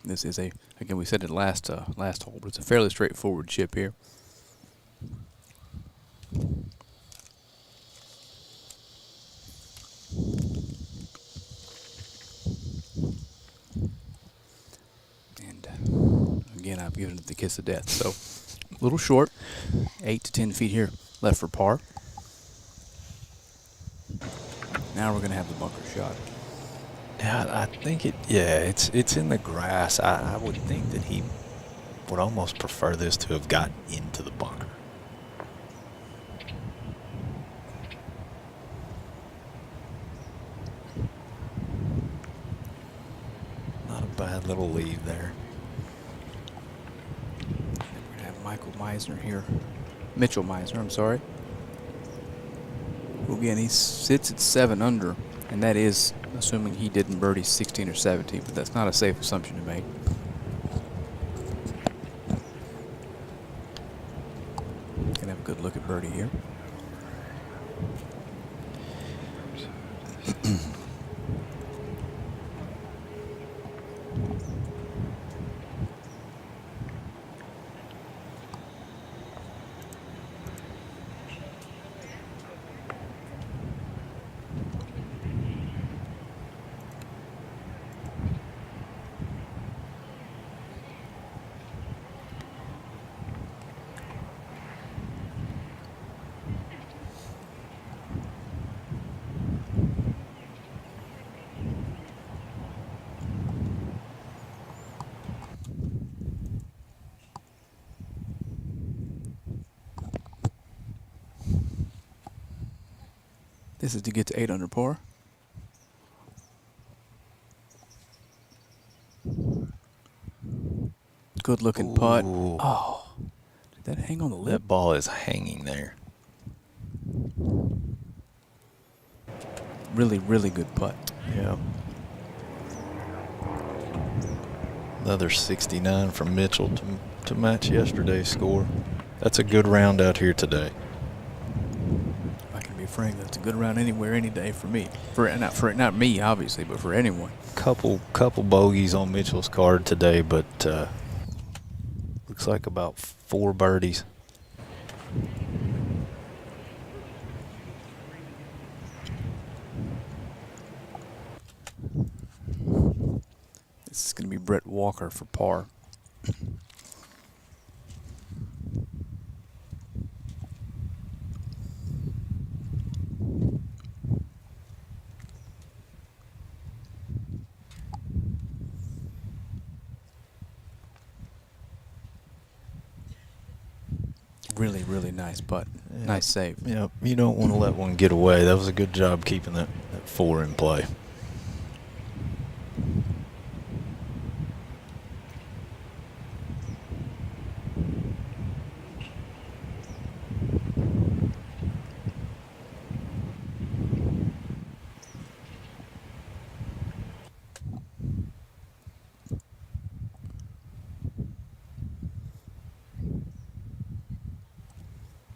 This is again, we said it last hole, but it's a fairly straightforward chip here. Again, I've given it the kiss of death. So, a little short, 8 to 10 feet here left for par. Now we're going to have the bunker shot. Yeah, I think it's in the grass. I would think that he would almost prefer this to have gotten into the bunker. Not a bad little lead there. Mitchell Meisner, I'm sorry. Well, again, he sits at 7 under, and that is assuming he didn't birdie 16 or 17, but that's not a safe assumption to make. Gonna have a good look at birdie here. This is to get to 8 under par. Good looking putt. Oh, did that hang on the lip? That ball is hanging there. Really, really good putt. Yeah. Another 69 from Mitchell to match yesterday's score. That's a good round out here today. If I can be frank, that's a good round anywhere, any day for me. Not me, obviously, but for anyone. Couple bogeys on Mitchell's card today, but looks like about 4 birdies. This is going to be Brett Walker for par. Really, really nice putt. Yeah. Nice save. Yeah, you don't want to let one get away. That was a good job keeping that 4 in play.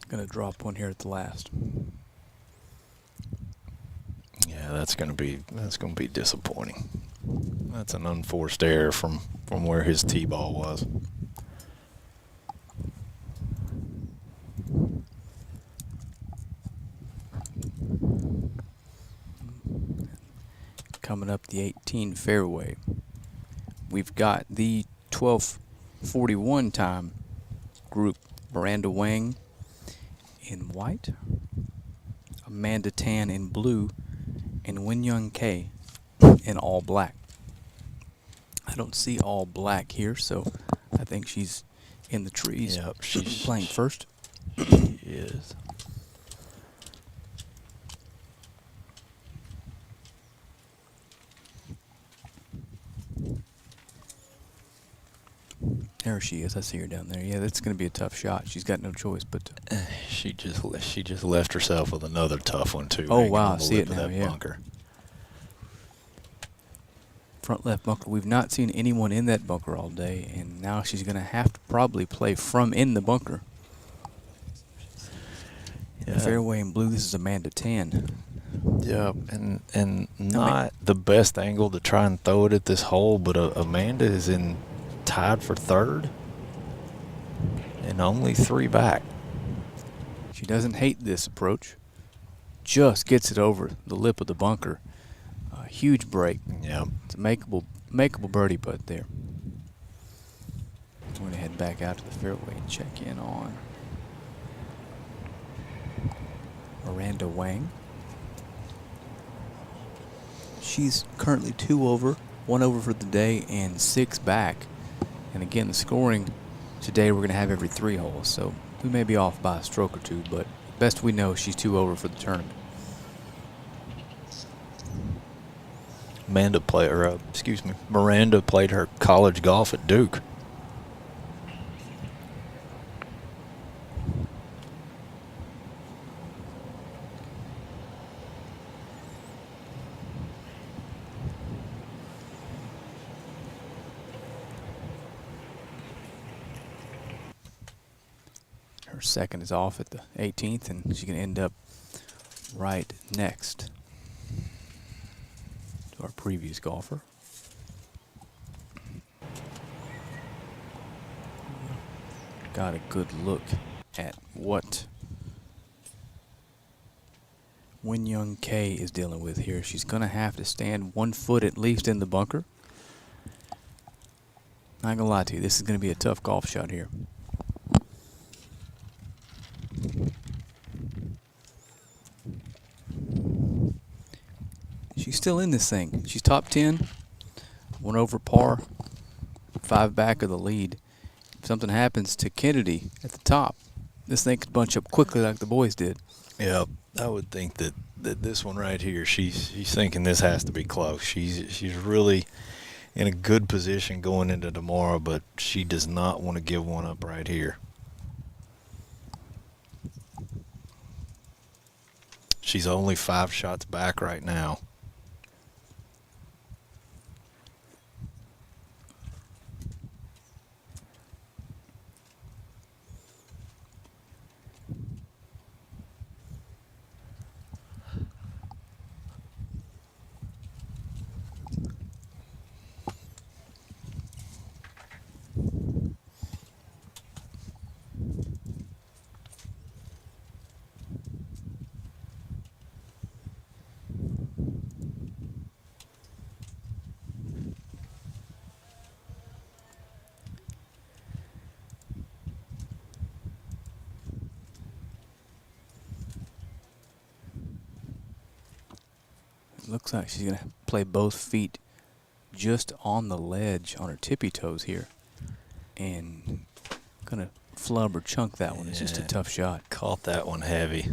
Gonna drop one here at the last. Yeah, that's gonna be disappointing. That's an unforced error from where his tee ball was. Coming up the 18 fairway, we've got the 12:41 time group. Miranda Wang in white, Amanda Tan in blue, and Win Young K in all black. I don't see all black here, so I think she's in the trees. Yep, she's playing first. She is. There she is. I see her down there. Yeah, that's going to be a tough shot. She's got no choice but to. She just left herself with another tough one too. Oh, hanging wow, on the I see lip it of now, that yeah. bunker. Front left bunker. We've not seen anyone in that bunker all day, and now she's going to have to probably play from in the bunker. In the fairway in blue, this is Amanda Tan. Yeah, and not the best angle to try and throw it at this hole, but Amanda is tied for third and only 3 back. She doesn't hate this approach. Just gets it over the lip of the bunker. A huge break. Yeah. It's a makeable birdie putt there. I'm going to head back out to the fairway and check in on Miranda Wang. She's currently 2 over, 1 over for the day, and 6 back. And again, the scoring today we're going to have every 3 holes, so we may be off by a stroke or 2, but best we know she's 2 over for the tournament. Miranda played her college golf at Duke. Her second is off at the 18th, and she's going to end up right next to our previous golfer. Got a good look at what Win Young K is dealing with here. She's going to have to stand 1 foot at least in the bunker. Not going to lie to you, this is going to be a tough golf shot here. She's still in this thing. She's top 10, 1 over par, 5 back of the lead. If something happens to Kennedy at the top, this thing could bunch up quickly like the boys did. Yeah, I would think that this one right here, she's thinking this has to be close. She's really in a good position going into tomorrow, but she does not want to give one up right here. She's only 5 shots back right now. Looks like she's going to play both feet just on the ledge on her tippy toes here. And going to flub or chunk that one. It's just a Yeah. tough shot. Caught that one heavy.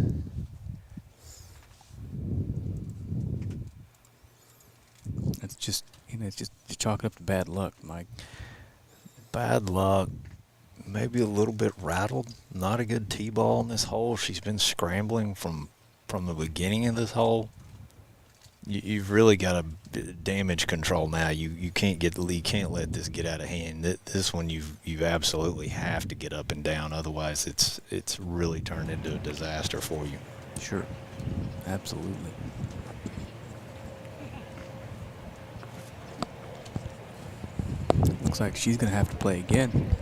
It's just, it's just you chalk it up to bad luck, Mike. Bad luck. Maybe a little bit rattled. Not a good tee-ball in this hole. She's been scrambling from the beginning of this hole. You've really got to damage control now. You can't let this get out of hand. This one you absolutely have to get up and down. Otherwise, it's really turned into a disaster for you. Sure, absolutely. Looks like she's gonna have to play again.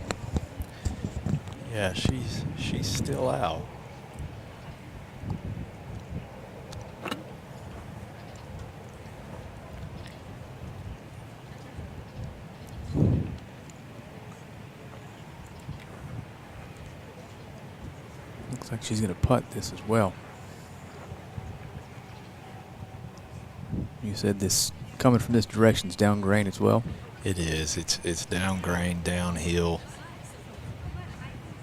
Yeah, she's still out. Looks like she's gonna putt this as well. You said this coming from this direction is down grain as well. It is. It's down grain, downhill.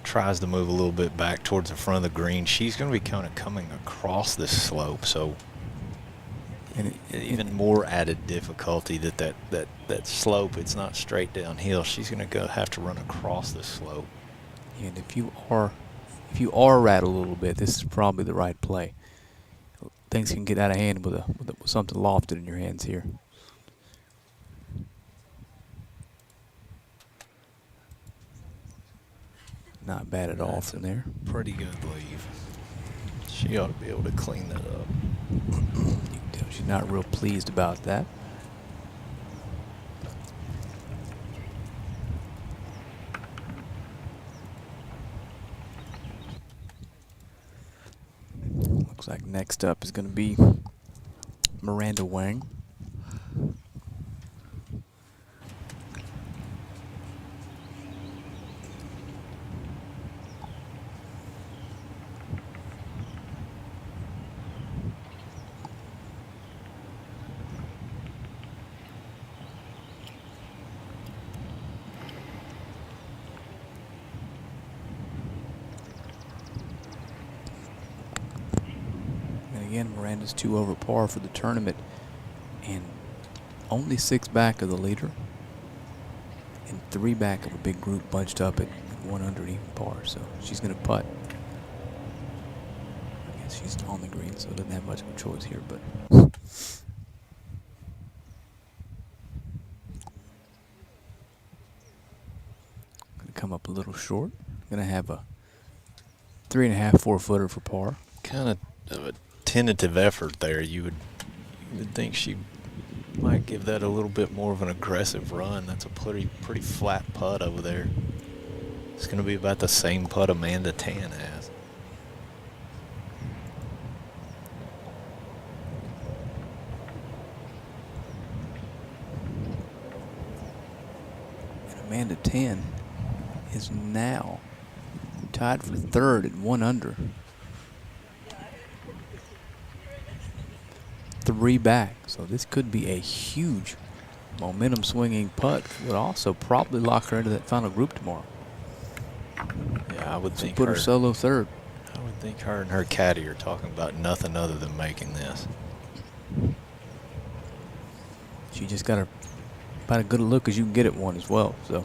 Tries to move a little bit back towards the front of the green. She's going to be kind of coming across this slope, so And even more added difficulty that slope. It's not straight downhill. She's going to have to run across this slope. And if you are rattled a little bit, this is probably the right play. Things can get out of hand with something lofted in your hands here. Not bad at all That's from a there. Pretty good leave. She ought to be able to clean that up. You can tell she's not real pleased about that. Looks like next up is going to be Miranda Wang. Again, Miranda's 2 over par for the tournament and only 6 back of the leader and 3 back of a big group bunched up at 1 under even par. So she's going to putt. I guess she's on the green, so doesn't have much of a choice here, but going to come up a little short. Going to have a 3.5, 4-footer for par. Kind of a tentative effort there. You would think she might give that a little bit more of an aggressive run. That's a pretty flat putt over there. It's going to be about the same putt Amanda Tan has. And Amanda Tan is now tied for 3rd at 1 under. 3 back, so this could be a huge momentum swinging putt. Would also probably lock her into that final group tomorrow. Yeah, I would think Put her solo 3rd. I would think her and her caddy are talking about nothing other than making this. She just got about as good a look as you can get at one as well. So.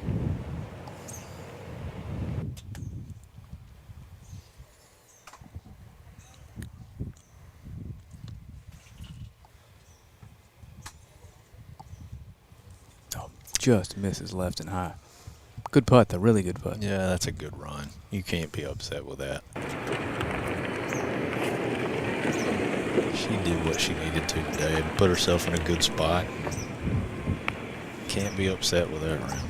Just misses left and high. Good putt, though. Really good putt. Yeah, that's a good run. You can't be upset with that. She did what she needed to today and put herself in a good spot. Can't be upset with that round.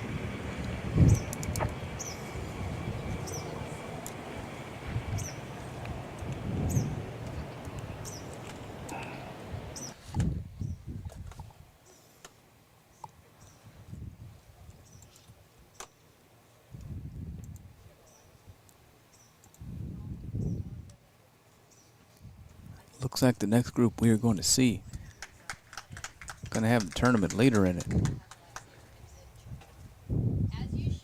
Looks like the next group we are going to see going to have the tournament leader in it. As you should.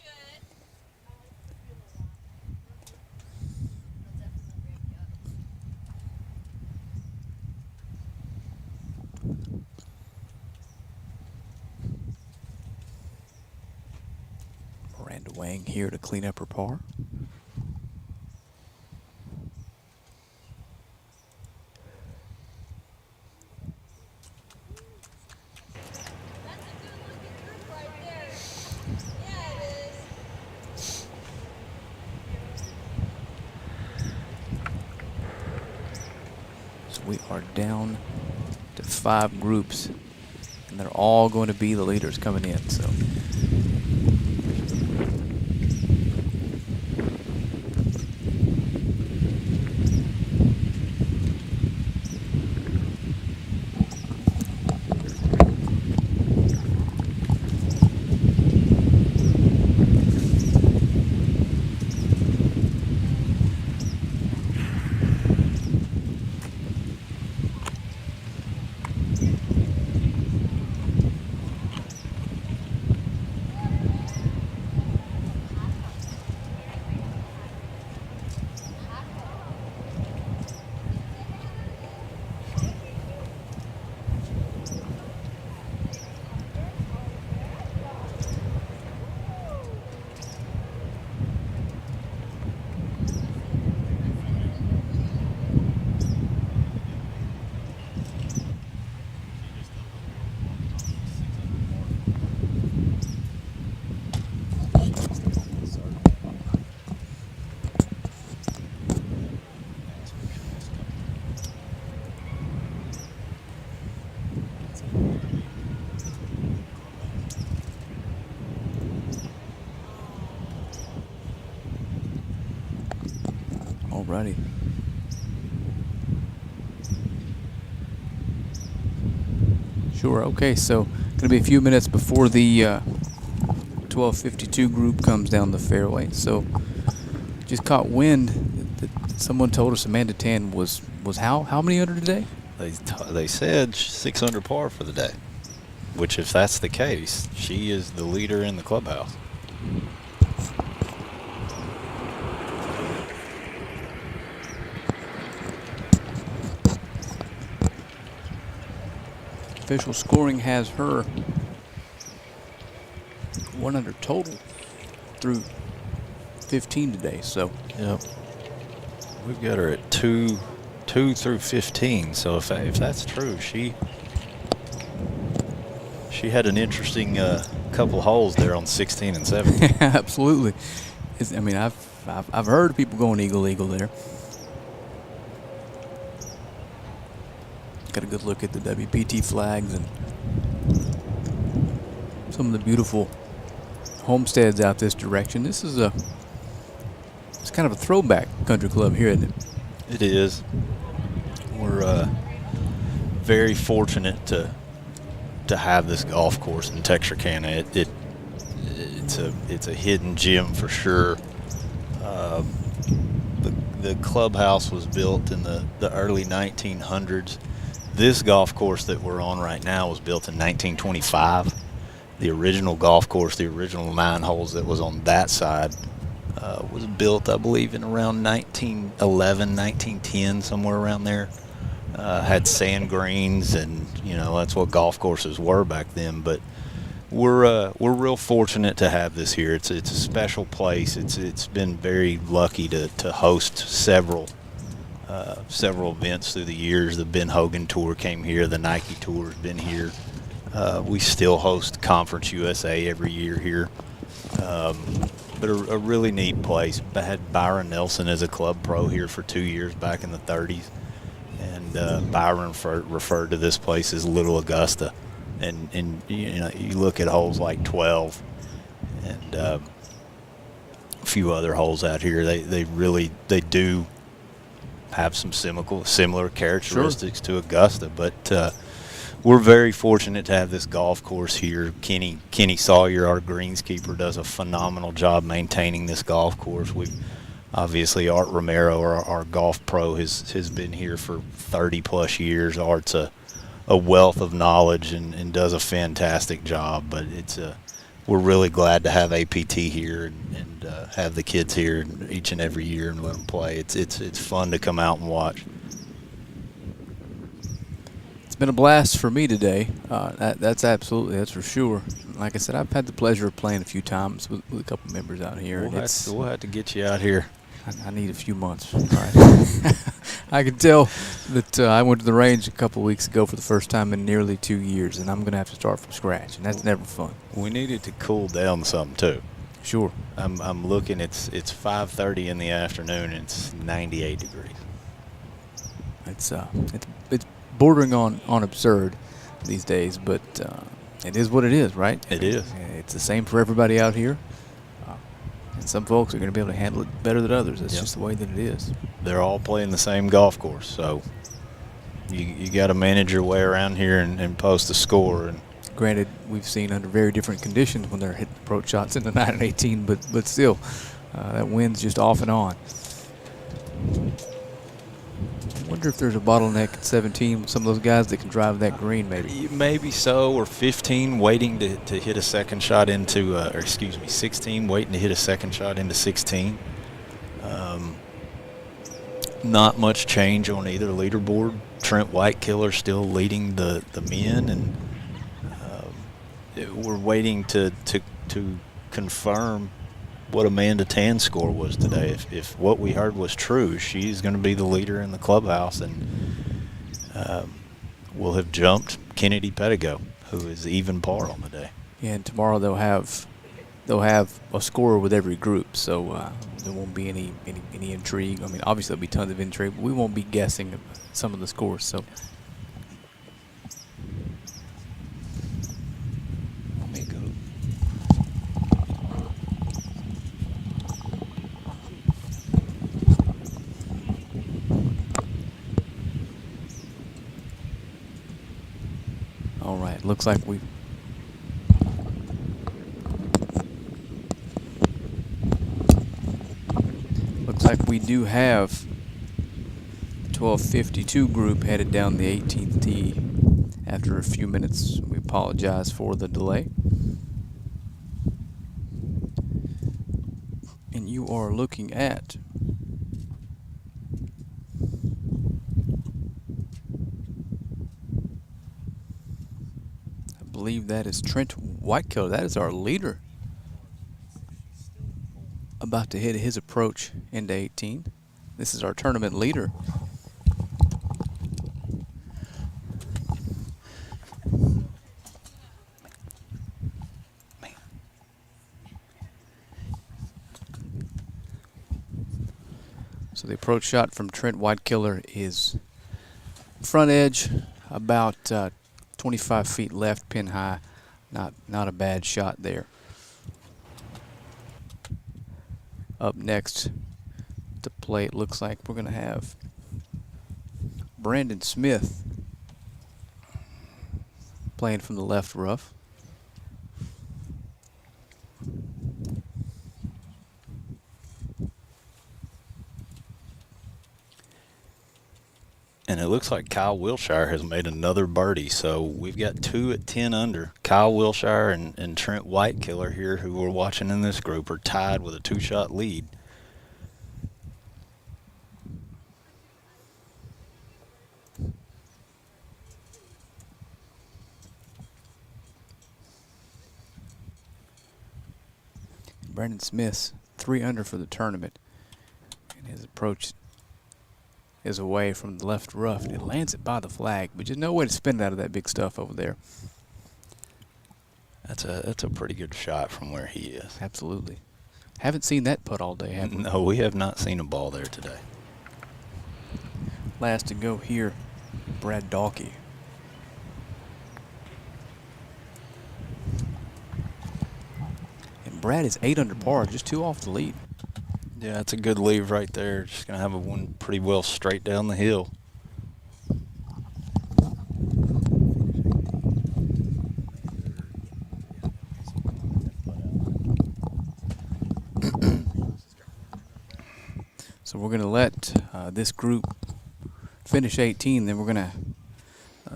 Wang here to clean up her par. So we are down to 5 groups, and they're all going to be the leaders coming in. So alrighty. Sure. Okay. So going to be a few minutes before the 1252 group comes down the fairway. So just caught wind that someone told us Amanda Tan was how many under today? They said 6 under par for the day, which if that's the case, she is the leader in the clubhouse. Official scoring has her 1 under total through 15 today. So yep, we've got her at 2 through 15. So if that's true, she had an interesting couple holes there on 16 and 17. Absolutely. I mean, I've heard of people going eagle there. Got a good look at the WPT flags and some of the beautiful homesteads out this direction. This is it's kind of a throwback country club here, isn't it? It is. We're very fortunate to have this golf course in Texarkana. It's a hidden gem for sure. The clubhouse was built in the early 1900s. This golf course that we're on right now was built in 1925. The original golf course, the original 9 holes that was on that side, was built, I believe, in around 1911, 1910, somewhere around there. Had sand greens, and that's what golf courses were back then. But we're real fortunate to have this here. It's a special place. It's been very lucky to host several events through the years. The Ben Hogan Tour came here. The Nike Tour has been here. We still host Conference USA every year here. But a really neat place. I had Byron Nelson as a club pro here for 2 years back in the 30s. And Byron referred to this place as Little Augusta. And you look at holes like 12 and a few other holes out here. They do have some similar characteristics to Augusta, but we're very fortunate to have this golf course here. Kenny Sawyer, our greenskeeper, does a phenomenal job maintaining this golf course. We've obviously Art Romero, our golf pro, has been here for 30 plus years. Art's a wealth of knowledge and does a fantastic job. But we're really glad to have APT here and have the kids here each and every year and let them play. It's fun to come out and watch. been a blast for me today. That's for sure. Like I said, I've had the pleasure of playing a few times with a couple members out here. We'll have to get you out here. I need a few months. Right. I can tell that I went to the range a couple weeks ago for the first time in nearly 2 years, and I'm going to have to start from scratch, and that's never fun. We needed to cool down some too. Sure. I'm looking. It's 5:30 in the afternoon. And it's 98 degrees. It's bordering on absurd these days, but it is what it is, right? It is. It's the same for everybody out here. And some folks are going to be able to handle it better than others. That's just the way that it is. They're all playing the same golf course, so you got to manage your way around here and post a score. And granted, we've seen under very different conditions when they're hitting approach shots in the 9 and 18, but still, that wind's just off and on. I wonder if there's a bottleneck at 17 with some of those guys that can drive that green, maybe. Maybe so, or 15 waiting to hit a second shot into, 16 waiting to hit a second shot into 16. Not much change on either leaderboard. Trent Whitekiller still leading the men, and we're waiting to confirm what Amanda Tan's score was today. If what we heard was true, she's going to be the leader in the clubhouse, and we'll have jumped Kennedy Pettigo, who is even par on the day. Yeah, and tomorrow they'll have a score with every group, so there won't be any intrigue. I mean, obviously there'll be tons of intrigue, but we won't be guessing some of the scores. So. All right, looks like we do have the 1252 group headed down the 18th tee after a few minutes. We apologize for the delay. And you are looking at I believe that is Trent Whitekiller. That is our leader. About to hit his approach into 18. This is our tournament leader. So the approach shot from Trent Whitekiller is front edge, about 25 feet left, pin high. Not a bad shot there. Up next to play, it looks like we're going to have Brandon Smith playing from the left rough. And it looks like Kyle Wilshire has made another birdie, so we've got 2 at 10 under. Kyle Wilshire and Trent Whitekiller here, who we're watching in this group, are tied with a 2-shot lead. Brandon Smith's 3 under for the tournament, and his approach is away from the left rough, and it lands it by the flag, but just no way to spin it out of that big stuff over there. That's a pretty good shot from where he is. Absolutely. Haven't seen that putt all day, have we? No, we have not seen a ball there today. Last to go here, Brad Dalkey. And Brad is 8 under par, just 2 off the lead. Yeah, that's a good leave right there. Just going to have one pretty well straight down the hill. So we're going to let this group finish 18, then we're going to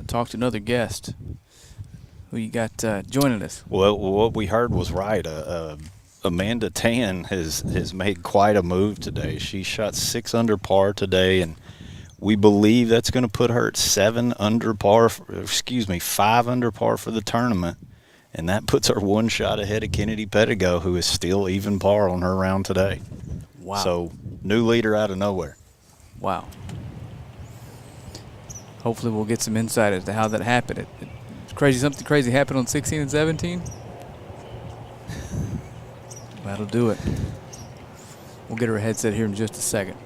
talk to another guest. Who you got joining us? Well, what we heard was right. Amanda Tan has made quite a move today. She shot 6 under par today, and We believe that's going to put her at 7 under par, 5 under par for the tournament. And that puts her one shot ahead of Kennedy Pettigo, who is still even par on her round today. Wow. So, new leader out of nowhere. Wow. Hopefully we'll get some insight as to how that happened. It's crazy. Something crazy happened on 16 and 17. That'll do it. We'll get her a headset here in just a second.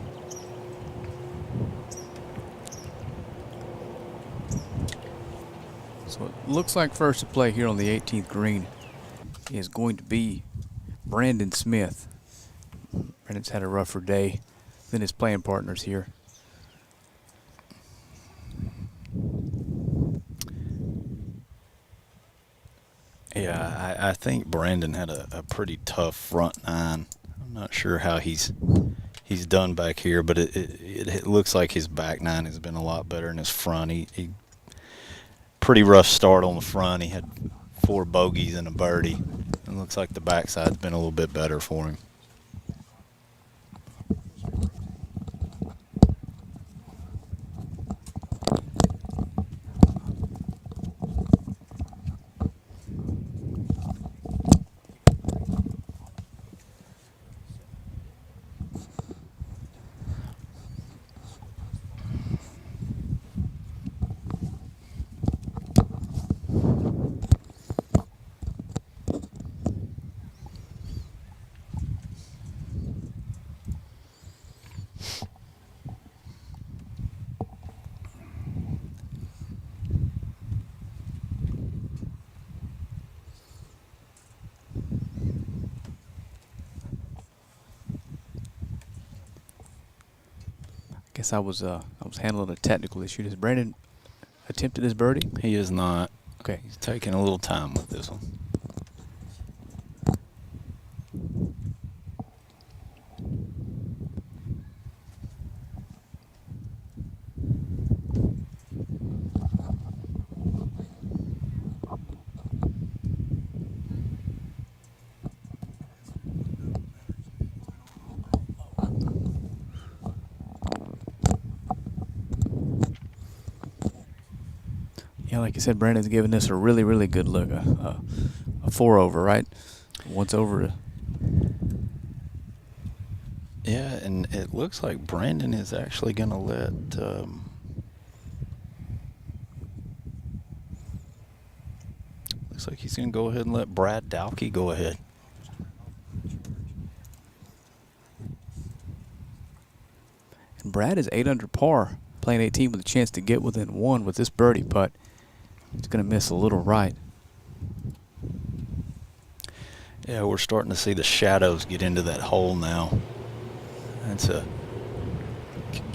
So it looks like first to play here on the 18th green is going to be Brandon Smith. Brandon's had a rougher day than his playing partners here. Yeah, I think Brandon had a pretty tough front nine. I'm not sure how he's done back here, but it looks like his back nine has been a lot better than his front. He pretty rough start on the front. He had 4 bogeys and a birdie. It looks like the backside's been a little bit better for him. Guess I was handling a technical issue. Has Brandon attempted his birdie? He is not. Okay. He's taking a little time with this one. Yeah, like you said, Brandon's giving this a really, really good look. A 4 over, right? Once over. Yeah, and it looks like Brandon is actually going to let looks like he's going to go ahead and let Brad Dowkey go ahead. And Brad is 8 under par, playing 18 with a chance to get within 1 with this birdie putt. He's going to miss a little right. Yeah, we're starting to see the shadows get into that hole now.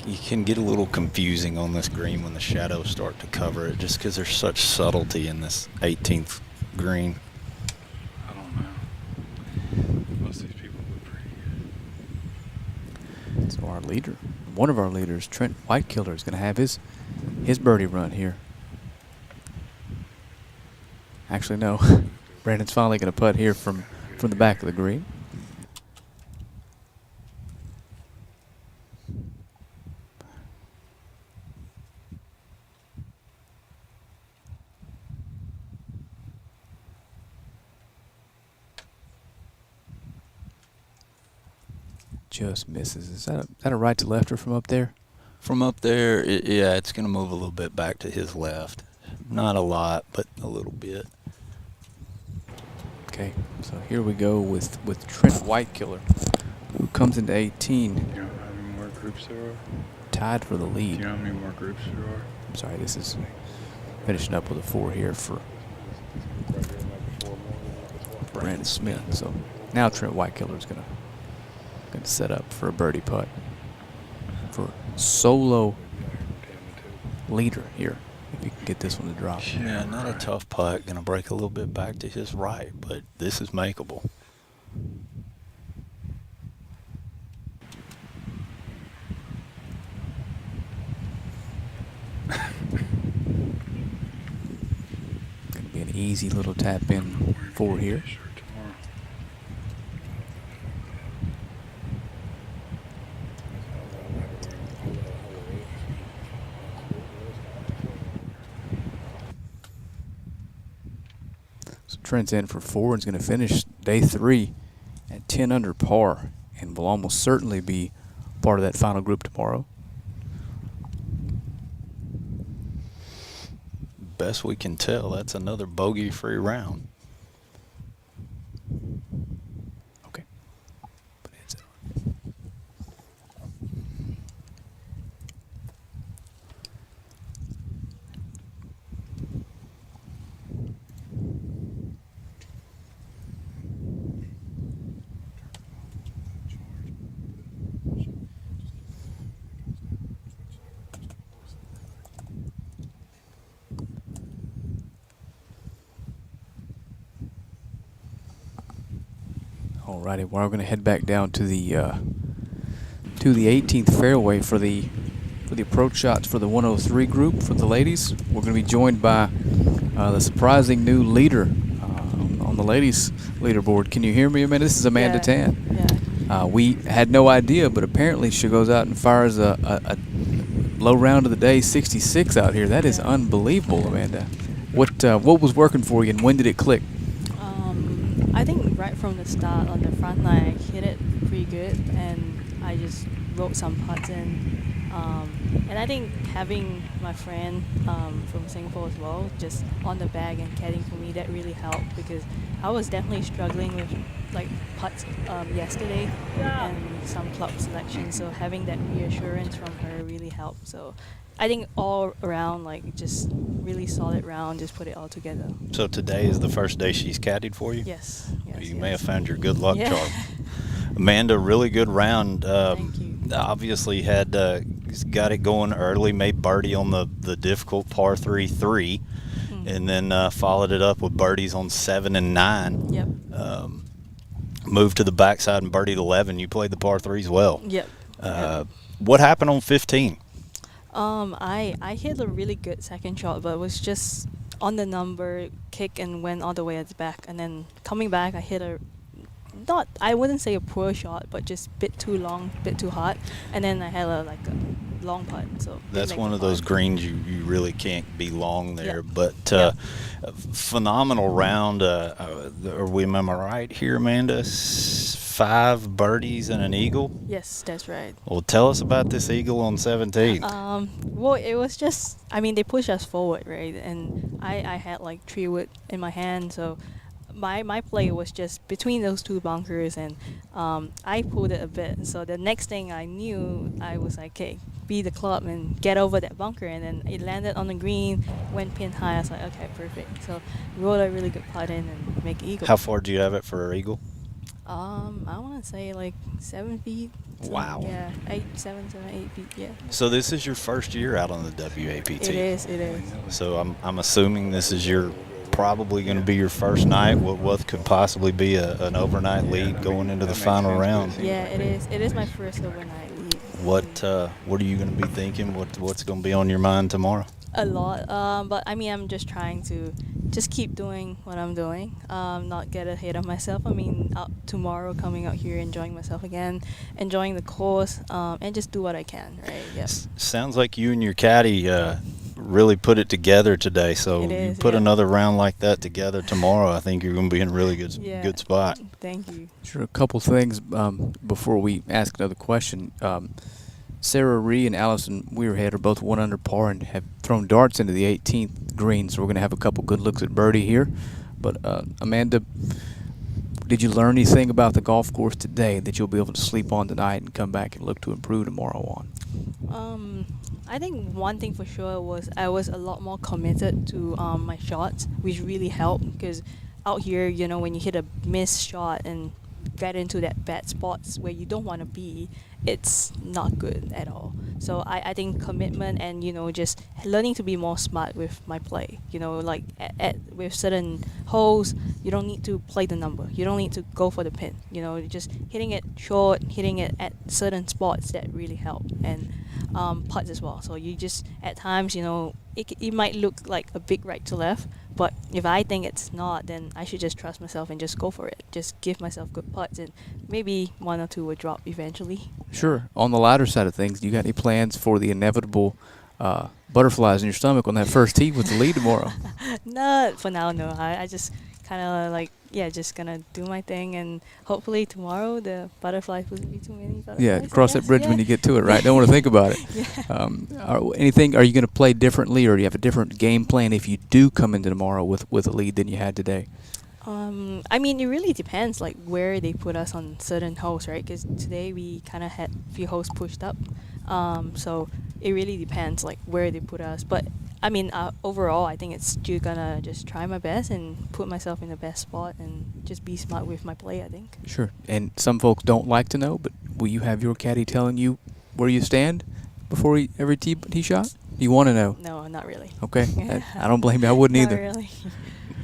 You can get a little confusing on this green when the shadows start to cover it, just because there's such subtlety in this 18th green. I don't know. Most of these people look pretty good. So our leader, one of our leaders, Trent Whitekiller, is going to have his birdie run here. Actually, no. Brandon's finally going to putt here from the back of the green. Just misses. Is that a right to lefter from up there? From up there, yeah, it's going to move a little bit back to his left. Not a lot, but a little bit. Okay, so here we go with Trent Whitekiller, who comes into 18. Do you know how many more groups there are? Tied for the Do lead. you know how many more groups there are? I'm sorry, this is finishing up with a 4 here for Brandon Smith. So now Trent Whitekiller is gonna set up for a birdie putt for solo leader here. If you can get this one to drop. Yeah, not a tough putt. Going to break a little bit back to his right, but this is makeable. Going to be an easy little tap in 4 here. Trent's in for 4 and is going to finish day 3 at 10 under par and will almost certainly be part of that final group tomorrow. Best we can tell, that's another bogey-free round. Okay. Put headset on. Alrighty, well, we're going to head back down to the 18th fairway for the approach shots for the 103 group for the ladies. We're going to be joined by the surprising new leader on the ladies leaderboard. Can you hear me, Amanda? This is Amanda Tan. Yeah. We had no idea, but apparently she goes out and fires a low round of the day, 66 out here. That is unbelievable, Amanda. What was working for you, and when did it click? I think right from the start on the front line, I hit it pretty good, and I just wrote some putts in. And I think having my friend from Singapore as well, just on the bag and caddying for me, that really helped, because I was definitely struggling with like putts yesterday and some club selection. So having that reassurance from her really helped. So I think all around, like, just really solid round, just put it all together. So today is the first day she's caddied for you? Yes. You may have found your good luck Yeah. charm. Amanda, really good round. Thank you. Obviously had got it going early, made birdie on the difficult par 3, and then followed it up with birdies on 7 and 9. Yep. Moved to the backside and birdied 11. You played the par 3s well. Yep. What happened on 15? I hit a really good second shot, but it was just on the number, kick, and went all the way at the back. And then coming back, I hit I wouldn't say a poor shot, but just a bit too long, bit too hot. And then I had a long putt. So That's one of those greens you really can't be long there. Yep. But phenomenal round. Am I right here, Amanda? 5 birdies and an eagle? Yes, that's right. Well, tell us about this eagle on 17. Well, it was just, they pushed us forward, right? And I had like 3 wood in my hand, so my play was just between those 2 bunkers, and I pulled it a bit. So the next thing I knew, I was like, okay, be the club and get over that bunker, and then it landed on the green, went pin high. I was like, okay, perfect. So rolled a really good putt in and make eagle. How far do you have it for an eagle? I want to say like 7 feet. Wow. Yeah, 7, 8 feet. Yeah. So this is your first year out on the WAPT. It is. So I'm assuming this is probably going to be your first night. What could possibly be an overnight lead going into the final round? Yeah, it is. It is my first overnight lead. What are you going to be thinking? What's going to be on your mind tomorrow? A lot, but I'm just trying to just keep doing what I'm doing, not get ahead of myself. Tomorrow coming out here, enjoying myself again, enjoying the course, and just do what I can, right? Yep. Sounds like you and your caddy really put it together today. So you put another round like that together tomorrow, I think you're going to be in a really good spot. Thank you. Sure. A couple things before we ask another question. Sarah Ree and Allison Weirhead are both 1 under par and have thrown darts into the 18th green, so we're going to have a couple good looks at birdie here. But Amanda, did you learn anything about the golf course today that you'll be able to sleep on tonight and come back and look to improve tomorrow on? I think one thing for sure was I was a lot more committed to my shots, which really helped, because out here, when you hit a missed shot and get into that bad spots where you don't want to be, it's not good at all. So I think commitment and just learning to be more smart with my play, like with certain holes, you don't need to play the number, you don't need to go for the pin, just hitting it short, hitting it at certain spots, that really help. And putts as well, so you just at times it might look like a big right to left, but if I think it's not, then I should just trust myself and just go for it. Just give myself good putts, and maybe 1 or 2 will drop eventually. Sure. On the latter side of things, do you got any plans for the inevitable butterflies in your stomach on that first tee with the lead tomorrow? Not for now, no. I just kind of like, yeah, just gonna do my thing, and hopefully tomorrow the butterflies wouldn't be too many butterflies. Yeah, I cross that guess. bridge Yeah. when you get to it, right? Don't want to think about it. Yeah. Are you going to play differently, or do you have a different game plan if you do come into tomorrow with a lead than you had today? I mean, it really depends, like where they put us on certain holes, right? Because today we kind of had a few holes pushed up, so it really depends, like where they put us. But I mean, overall, I think it's still gonna just try my best and put myself in the best spot and just be smart with my play, I think. Sure. And some folks don't like to know, but will you have your caddy telling you where you stand before every tee shot? You want to know? No, not really. Okay. I don't blame you. I wouldn't Not either. really.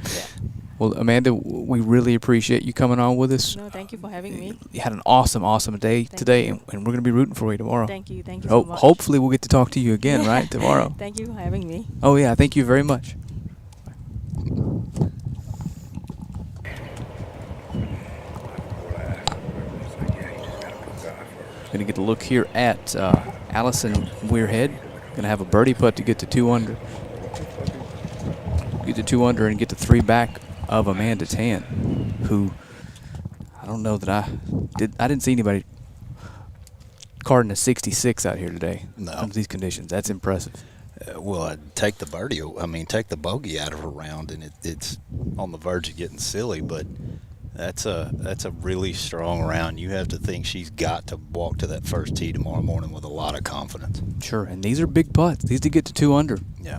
Yeah. Well, Amanda, we really appreciate you coming on with us. No, thank you for having me. You had an awesome day Thank today, you. and we're going to be rooting for you tomorrow. Thank you so much. Hopefully, we'll get to talk to you again, right, tomorrow. Thank you for having me. Oh, yeah. Thank you very much. Going to get a look here at Allison Weirhead. Going to have a birdie putt to get to 2 under. Get to 2 under and get to 3 back of Amanda Tan, who I don't know that I didn't see anybody carding a 66 out here today. No. Under these conditions. That's impressive. Well, I'd take the take the bogey out of a round, and it's on the verge of getting silly, but that's a really strong round. You have to think she's got to walk to that first tee tomorrow morning with a lot of confidence. Sure, and these are big putts. These to get to 2 under. Yeah.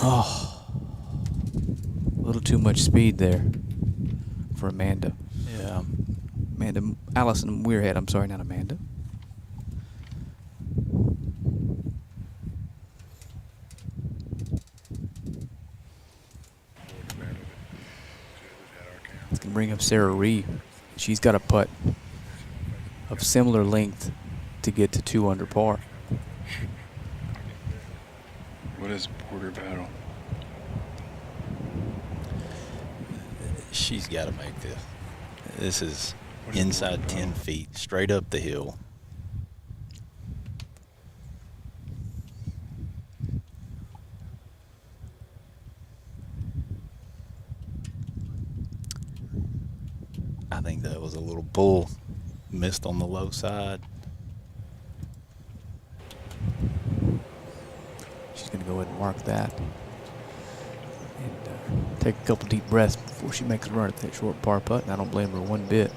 Oh, a little too much speed there for Amanda. Yeah. Allison Weirhead. I'm sorry, not Amanda. It's going to bring up Sarah Ree. She's got a putt of similar length to get to 2 under par. What is border battle? She's got to make this. This is What is inside border 10 battle? feet, straight up the hill. I think that was a little bull. Missed on the low side. She's going to go ahead and mark that. And take a couple deep breaths before she makes a run at that short par putt, and I don't blame her one bit.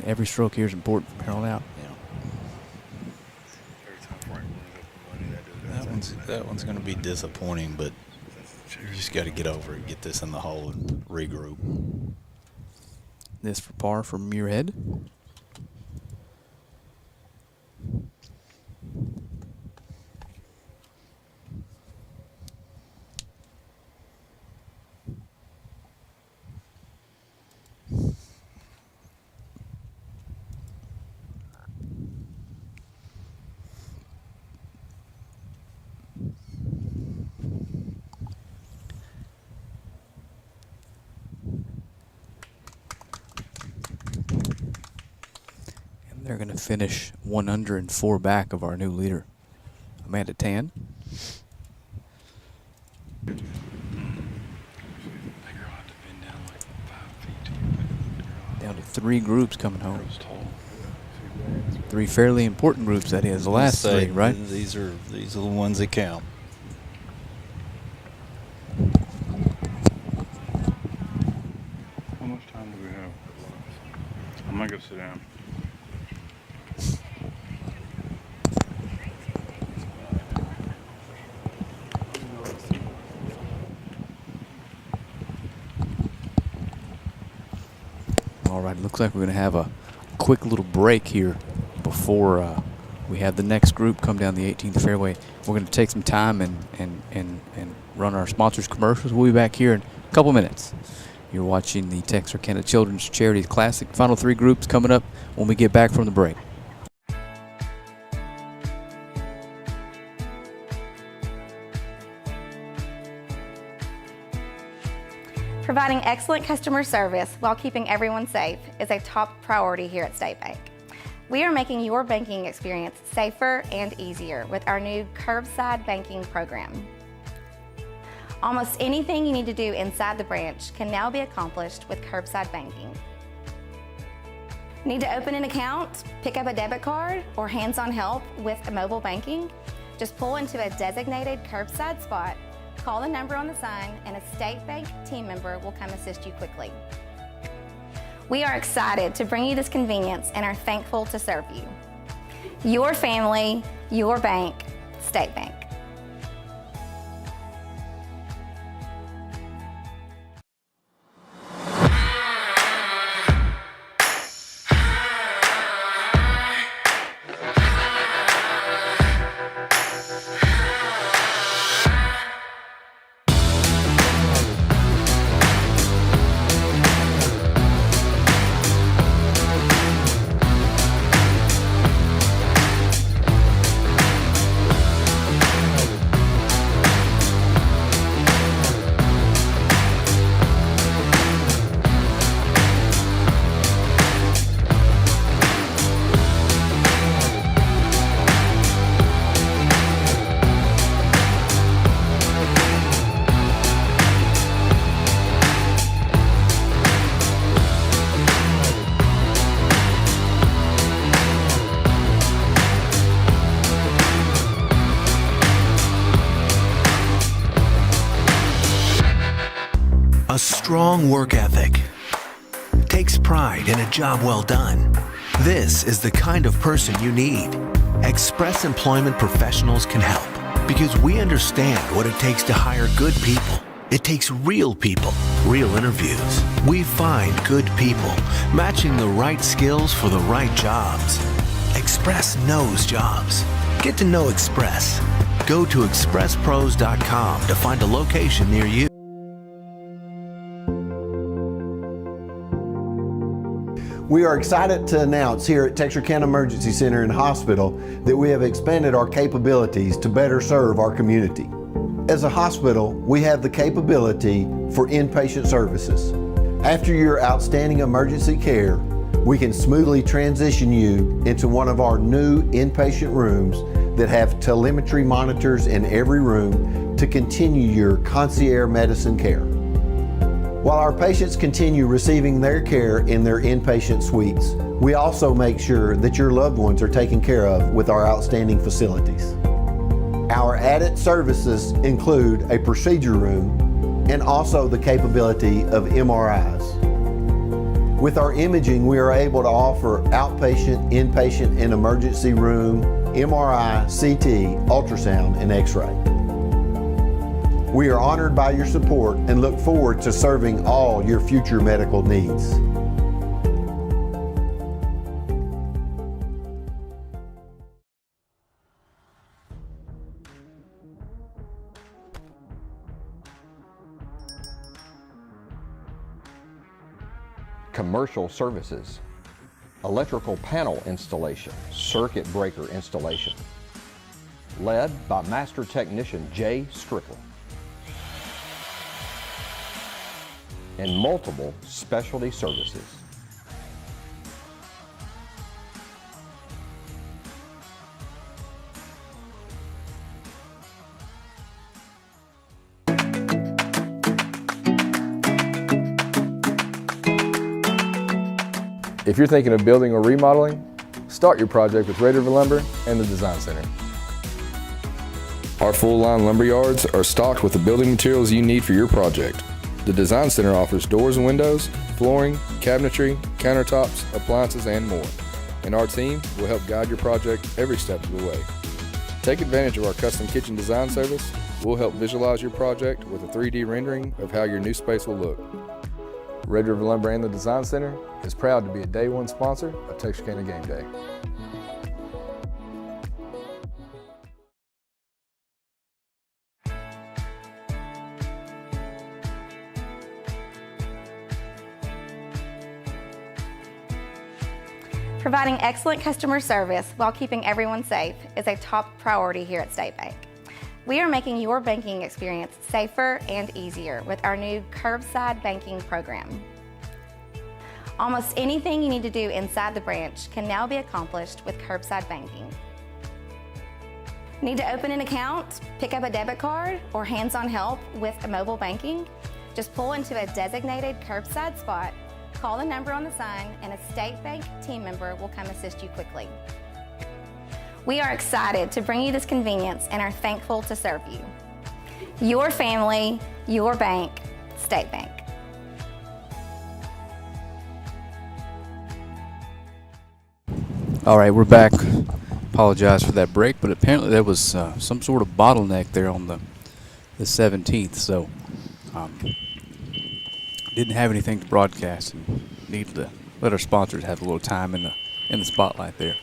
Every stroke here is important from here on out. Yeah. Every time Frank wins up the money, that does That one's going to be disappointing, but you just got to get over it, get this in the hole, and regroup. This for par from Muirhead. They're going to finish 1 under and 4 back of our new leader, Amanda Tan. That girl had to bend down like 5 feet to get Down to 3 groups coming home. Girl's tall. 3 fairly important groups, that is. The last Say, 3, right? These are the ones that count. How much time do we have? I'm gonna go sit down. All right, looks like we're going to have a quick little break here before we have the next group come down the 18th fairway. We're going to take some time and run our sponsors commercials. We'll be back here in a couple minutes. You're watching the Texarkana Children's Charities Classic. Final 3 groups coming up when we get back from the break. Providing excellent customer service while keeping everyone safe is a top priority here at State Bank. We are making your banking experience safer and easier with our new curbside banking program. Almost anything you need to do inside the branch can now be accomplished with curbside banking. Need to open an account, pick up a debit card, or hands-on help with mobile banking? Just pull into a designated curbside spot, call the number on the sign, and a State Bank team member will come assist you quickly. We are excited to bring you this convenience and are thankful to serve you. Your family, your bank, State Bank. A strong work ethic, takes pride in a job well done. This is the kind of person you need. Express Employment Professionals can help because we understand what it takes to hire good people. It takes real people, real interviews. We find good people, matching the right skills for the right jobs. Express knows jobs. Get to know Express. Go to expresspros.com to find a location near you. We are excited to announce here at Texarkana Emergency Center and Hospital that we have expanded our capabilities to better serve our community. As a hospital, we have the capability for inpatient services. After your outstanding emergency care, we can smoothly transition you into one of our new inpatient rooms that have telemetry monitors in every room to continue your concierge medicine care. While our patients continue receiving their care in their inpatient suites, we also make sure that your loved ones are taken care of with our outstanding facilities. Our added services include a procedure room and also the capability of MRIs. With our imaging, we are able to offer outpatient, inpatient, and emergency room, MRI, CT, ultrasound, and X-ray. We are honored by your support and look forward to serving all your future medical needs. Commercial services, electrical panel installation, circuit breaker installation, led by Master Technician Jay Strickland, and multiple specialty services. If you're thinking of building or remodeling, start your project with Red River Lumber and the Design Center. Our full-line lumber yards are stocked with the building materials you need for your project. The Design Center offers doors and windows, flooring, cabinetry, countertops, appliances, and more. And our team will help guide your project every step of the way. Take advantage of our custom kitchen design service. We'll help visualize your project with a 3D rendering of how your new space will look. Red River Lumber and the Design Center is proud to be a Day One sponsor of Texarkana Game Day. Providing excellent customer service while keeping everyone safe is a top priority here at State Bank. We are making your banking experience safer and easier with our new curbside banking program. Almost anything you need to do inside the branch can now be accomplished with curbside banking. Need to open an account, pick up a debit card, or hands-on help with mobile banking? Just pull into a designated curbside spot, call the number on the sign, and a State Bank team member will come assist you quickly. We are excited to bring you this convenience and are thankful to serve you. Your family, your bank, State Bank. All right, we're back. Apologize for that break, but apparently there was some sort of bottleneck there on the 17th, so didn't have anything to broadcast and needed to let our sponsors have a little time in the spotlight there.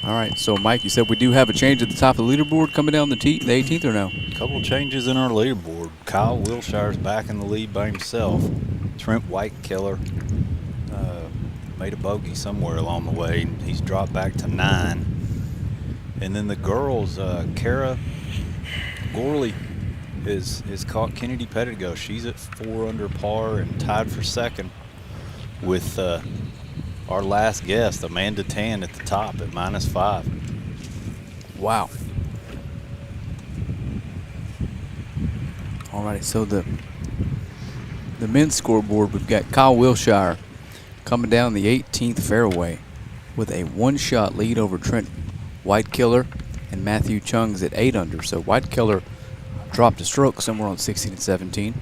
All right, so Mike, you said we do have a change at the top of the leaderboard coming down the 18th, or no? A couple changes in our leaderboard. Kyle Wilshire's back in the lead by himself. Trent Whitekiller made a bogey somewhere along the way, and he's dropped back to 9. And then the girls, Kara Gorley has caught Kennedy Pettigo. She's at 4 under par and tied for second with our last guest, Amanda Tan, at the top at -5. Wow. All right, so the men's scoreboard, we've got Kyle Wilshire coming down the 18th fairway with a 1-shot lead over Trent Whitekiller, and Matthew Chung's at 8 under. So Whitekiller dropped a stroke somewhere on 16 and 17.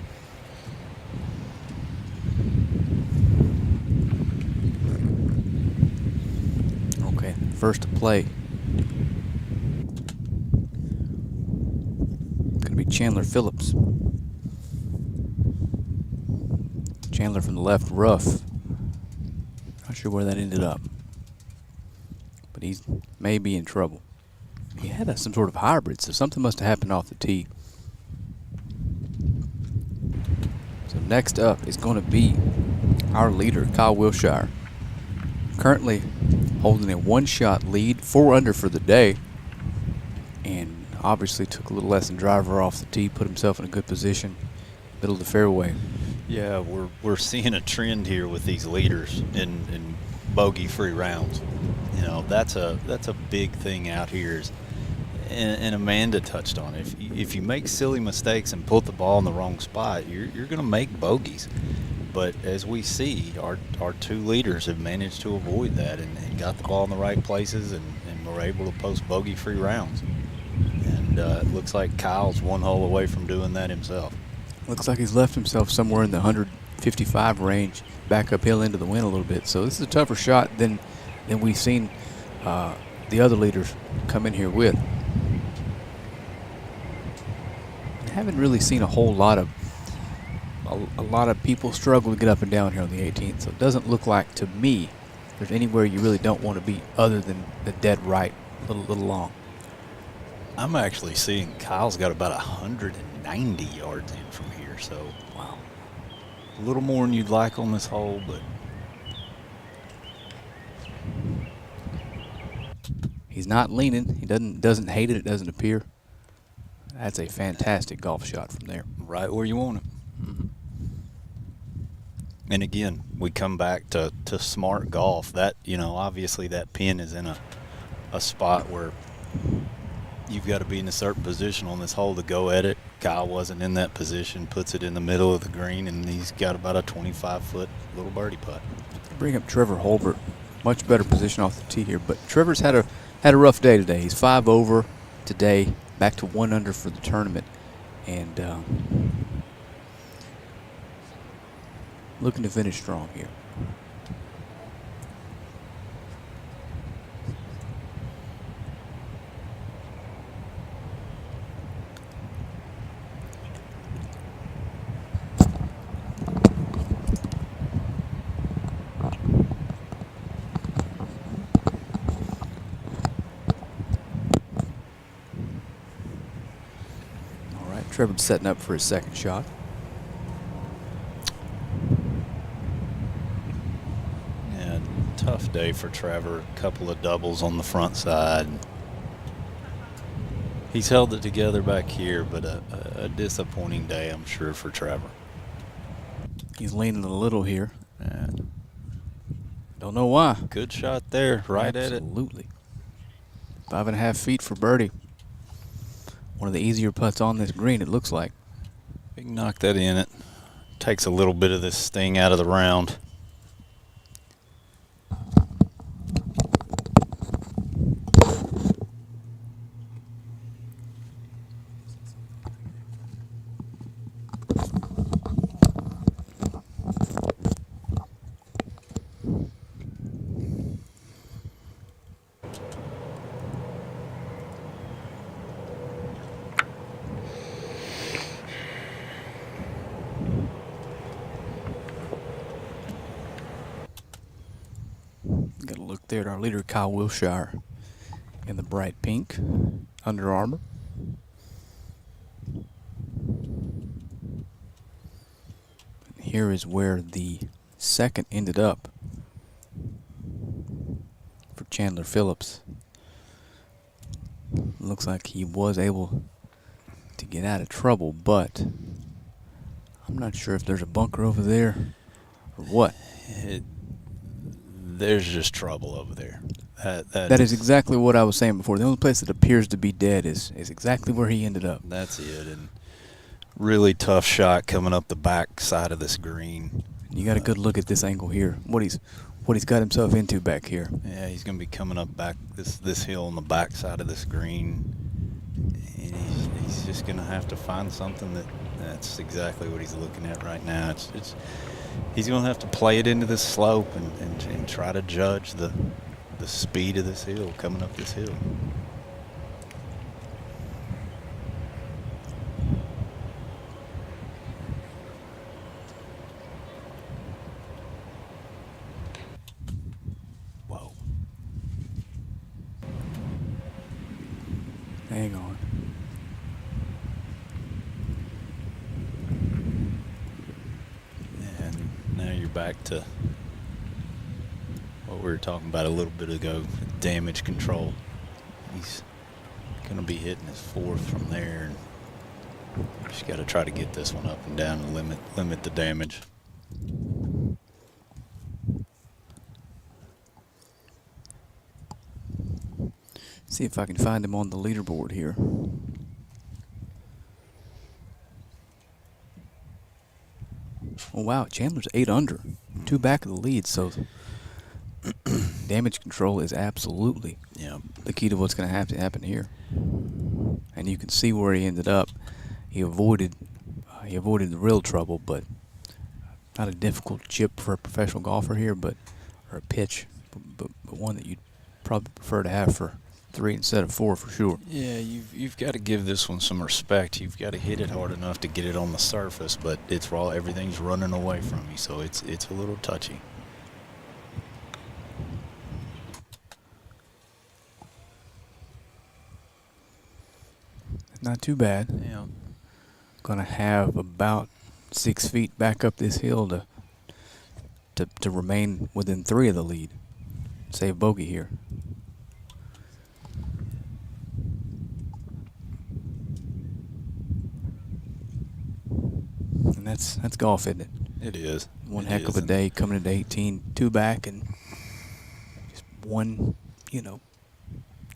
Okay, first to play. Gonna be Chandler Phillips. Chandler from the left rough. Not sure where that ended up, but he's maybe in trouble. He had some sort of hybrid, so something must have happened off the tee. So next up is going to be our leader, Kyle Wilshire. Currently holding a 1-shot lead, 4 under for the day, and obviously took a little less than driver off the tee, put himself in a good position, middle of the fairway. Yeah, we're seeing a trend here with these leaders in bogey-free rounds. You know, that's a big thing out here. And Amanda touched on it. If you make silly mistakes and put the ball in the wrong spot, you're going to make bogeys. But as we see, our two leaders have managed to avoid that and got the ball in the right places and were able to post bogey-free rounds. And it looks like Kyle's one hole away from doing that himself. Looks like he's left himself somewhere in the 155 range, back uphill into the wind a little bit. So this is a tougher shot than we've seen the other leaders come in here with. Haven't really seen a whole lot of people struggle to get up and down here on the 18th. So it doesn't look like to me there's anywhere you really don't want to be other than the dead right, little long. I'm actually seeing Kyle's got about 190 yards in from here, so wow, a little more than you'd like on this hole, but he's not leaning. He doesn't hate it. It doesn't appear. That's a fantastic golf shot from there. Right where you want it. Mm-hmm. And again, we come back to smart golf. That, you know, obviously that pin is in a spot where you've got to be in a certain position on this hole to go at it. Kyle wasn't in that position, puts it in the middle of the green, and he's got about a 25-foot little birdie putt. Bring up Trevor Holbert. Much better position off the tee here, but Trevor's had a rough day today. He's 5 over today, back to 1 under for the tournament, and looking to finish strong here. Trevor's setting up for his second shot. Yeah, tough day for Trevor. A couple of doubles on the front side. He's held it together back here, but a disappointing day, I'm sure, for Trevor. He's leaning a little here. Yeah. Don't know why. Good shot there, right at it. Absolutely. 5.5 feet for birdie. One of the easier putts on this green, it looks like. We can knock that in. It takes a little bit of this sting out of the round. Got to look there at our leader, Kyle Wilshire, in the bright pink Under Armour. Here is where the second ended up for Chandler Phillips. Looks like he was able to get out of trouble, but I'm not sure if there's a bunker over there or what. There's just trouble over there. That is exactly what I was saying before. The only place that appears to be dead is exactly where he ended up. That's it. And really tough shot coming up the back side of this green. You got a good look at this angle here. What he's got himself into back here. Yeah, he's going to be coming up back this hill on the back side of this green. And he's just going to have to find something that's exactly what he's looking at right now. He's going to have to play it into this slope and try to judge the speed of this hill coming up this hill. Whoa. Hang on. And now you're back to what we were talking about a little bit ago, damage control. He's going to be hitting his fourth from there. And just got to try to get this one up and down and limit the damage. See if I can find him on the leaderboard here. Oh wow, Chandler's 8 under, 2 back of the lead, so damage control is absolutely the key to what's going to have to happen here. And you can see where he ended up. He avoided the real trouble, but not a difficult chip for a professional golfer here, or a pitch, but one that you'd probably prefer to have for 3 instead of 4 for sure. Yeah, you've got to give this one some respect. You've got to hit it hard enough to get it on the surface, but it's raw. Everything's running away from you, so it's a little touchy. Not too bad. Yeah. Gonna have about 6 feet back up this hill to remain within 3 of the lead. Save bogey here. And that's golf, isn't it? It is. One heck of a day coming into 18, 2 back, and just one,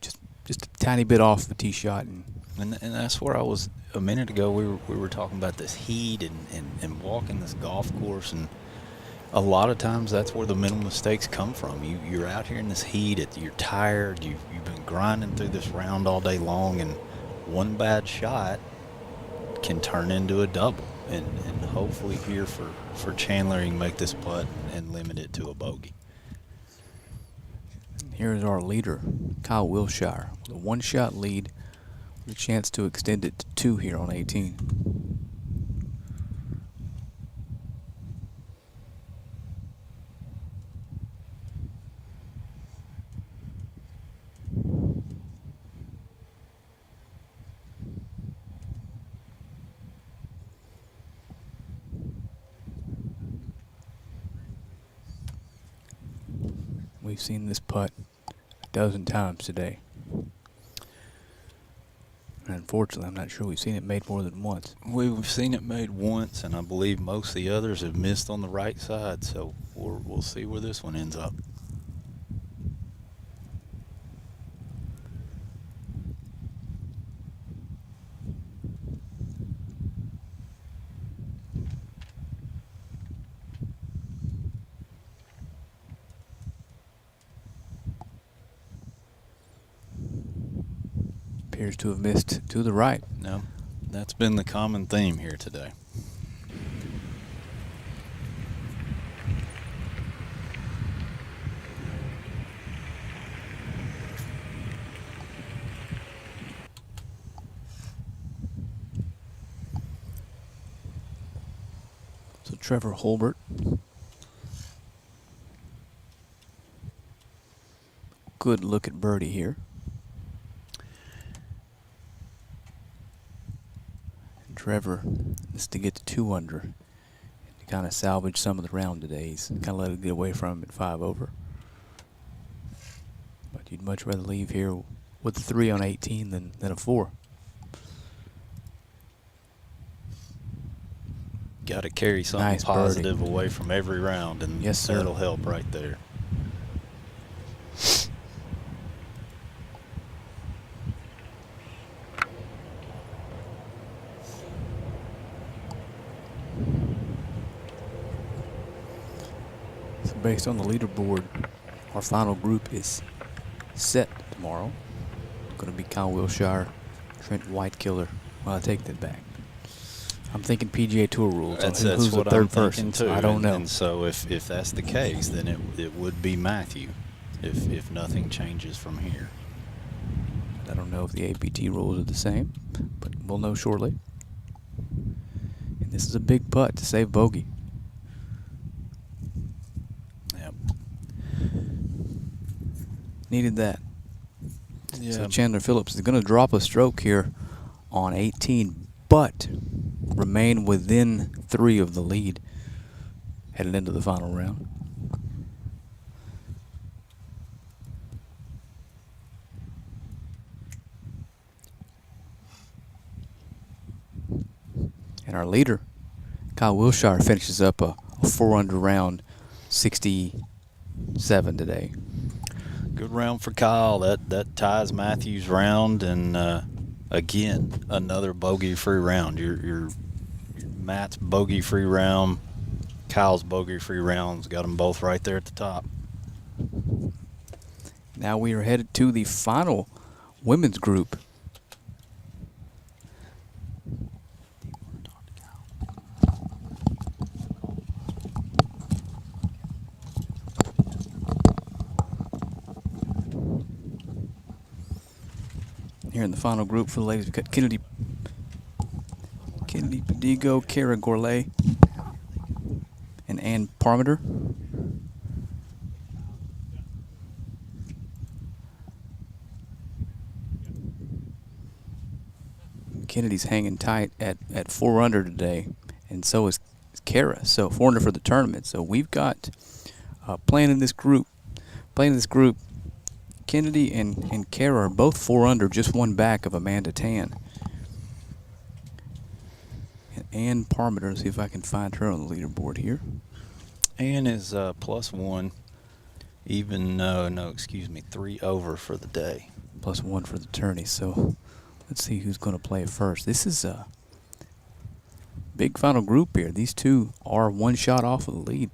just a tiny bit off the tee shot. And that's where I was a minute ago. We were talking about this heat and walking this golf course, and a lot of times that's where the mental mistakes come from. You're out here in this heat. You're tired. You've been grinding through this round all day long, and one bad shot can turn into a double. And hopefully here for Chandler, he can make this putt and limit it to a bogey. Here's our leader, Kyle Wilshire, with a 1-shot lead, with a chance to extend it to 2 here on 18. We've seen this putt a dozen times today. And unfortunately, I'm not sure we've seen it made more than once. We've seen it made once, and I believe most of the others have missed on the right side, so we'll see where this one ends up. Appears to have missed to the right. No, that's been the common theme here today. So Trevor Holbert. Good look at birdie here. And Trevor is to get to 2 under and to kind of salvage some of the round today. He's kind of let it get away from him at 5 over. But you'd much rather leave here with a 3 on 18 than a 4. Got to carry something Nice positive birdie. away from every round, and Yes, sir. that'll help right there. So based on the leaderboard, our final group is set tomorrow. Going to be Kyle Wilshire, Trent Whitekiller. Well, I take that back. I'm thinking PGA Tour rules. That's who's what the 3rd I'm person. thinking too. I don't know. And so if that's the case, then it would be Matthew, if nothing changes from here. I don't know if the APT rules are the same, but we'll know shortly. And this is a big putt to save bogey. Yep. Needed that. Yeah. So Chandler Phillips is going to drop a stroke here on 18, but remain within 3 of the lead headed into the final round. And our leader, Kyle Wilshire, finishes up a 4 under round, 67 today. Good round for Kyle. That ties Matthew's round, and again, another bogey-free round. Your Matt's bogey-free round, Kyle's bogey-free rounds, got them both right there at the top. Now we are headed to the final women's group. Here in the final group for the ladies, we've got Kennedy Padigo, Kara Gourlay, and Ann Parmenter. Kennedy's hanging tight at 4 under today, and so is Kara. So 4 under for the tournament. So we've got playing in this group. Kennedy and Kara are both 4 under, just one back of Amanda Tan. And Ann Parmenter, see if I can find her on the leaderboard here. Ann is +1, even, 3 over for the day. +1 for the tourney. So let's see who's going to play first. This is a big final group here. These two are 1 shot off of the lead.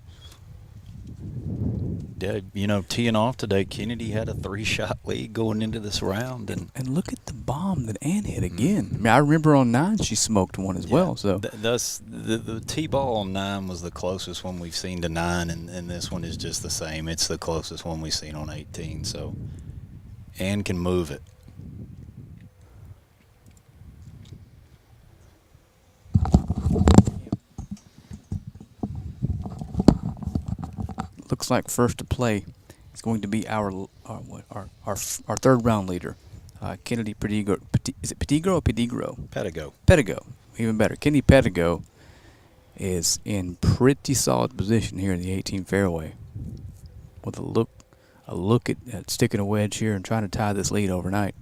Yeah, teeing off today, Kennedy had a 3-shot lead going into this round, and look at the bomb that Ann hit again. I mean, I remember on 9 she smoked one as well. So the tee ball on 9 was the closest one we've seen to 9, and this one is just the same. It's the closest one we've seen on 18. So Ann can move it. looks like first to play is going to be our 3rd round leader, Kennedy Pedigo. Is it Pedigo or Pedigro? Pedigo. Even better. Kennedy Pedigo is in pretty solid position here in the 18 fairway, with a look at sticking a wedge here and trying to tie this lead overnight.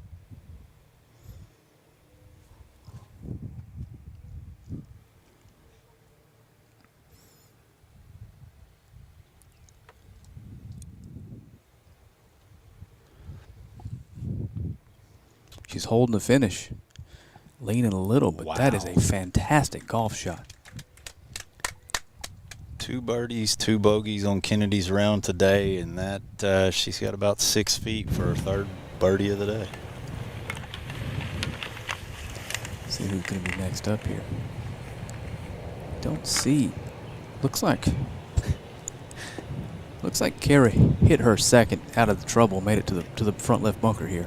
She's holding the finish, leaning a little, but that is a fantastic golf shot. 2 birdies, 2 bogeys on Kennedy's round today, and that she's got about 6 feet for her 3rd birdie of the day. See who's going to be next up here. Don't see. Looks like Carrie hit her second out of the trouble, made it to the front left bunker here.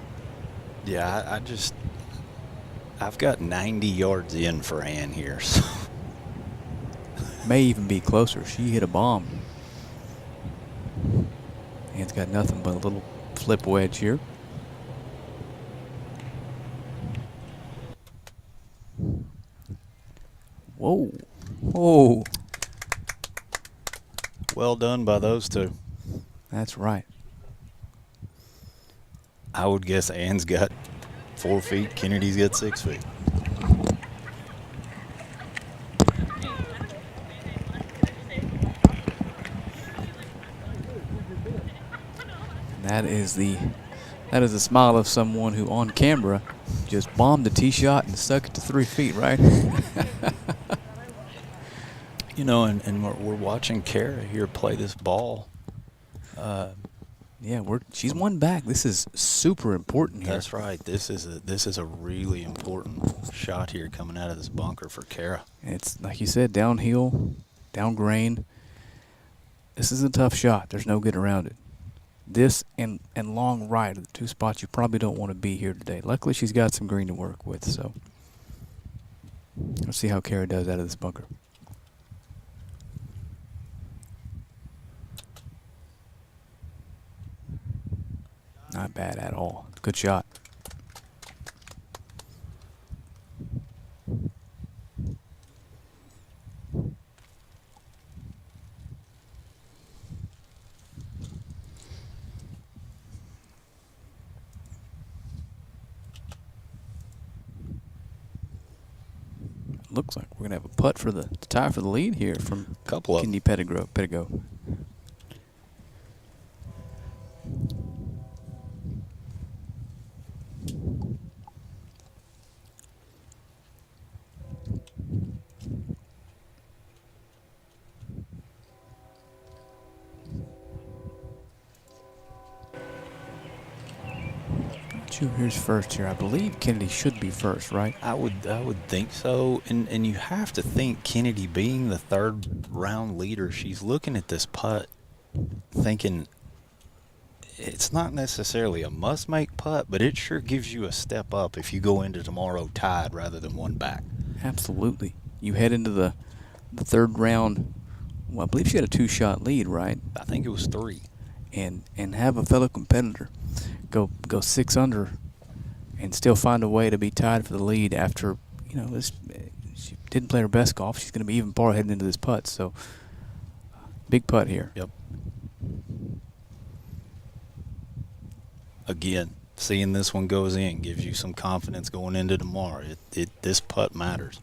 Yeah, I've got 90 yards in for Ann here. So. May even be closer. She hit a bomb. Ann's got nothing but a little flip wedge here. Whoa. Whoa. Well done by those two. That's right. I would guess Ann's got 4 feet, Kennedy's got 6 feet. That is the smile of someone who on camera just bombed the tee shot and stuck it to 3 feet, right? You know, and we're watching Kara here play this ball. Yeah, she's one back. This is super important here. That's right. This is a really important shot here coming out of this bunker for Kara. It's like you said, downhill, down grain. This is a tough shot. There's no getting around it. This and long right are the two spots you probably don't want to be here today. Luckily, she's got some green to work with, so let's see how Kara does out of this bunker. Not bad at all. Good shot. Looks like we're gonna have a putt for the tie for the lead here from Couple of Kennedy Pettigo. Who's first here? I believe Kennedy should be first, right? I would think so. And you have to think Kennedy being the third round leader, she's looking at this putt thinking it's not necessarily a must make putt, but it sure gives you a step up if you go into tomorrow tied rather than one back. Absolutely. You head into the third round. Well, I believe she had a 2-shot lead, right? I think it was 3. And have a fellow competitor go 6 under and still find a way to be tied for the lead after, she didn't play her best golf. She's going to be even par heading into this putt. So, big putt here. Yep. Again, seeing this one goes in gives you some confidence going into tomorrow. This putt matters.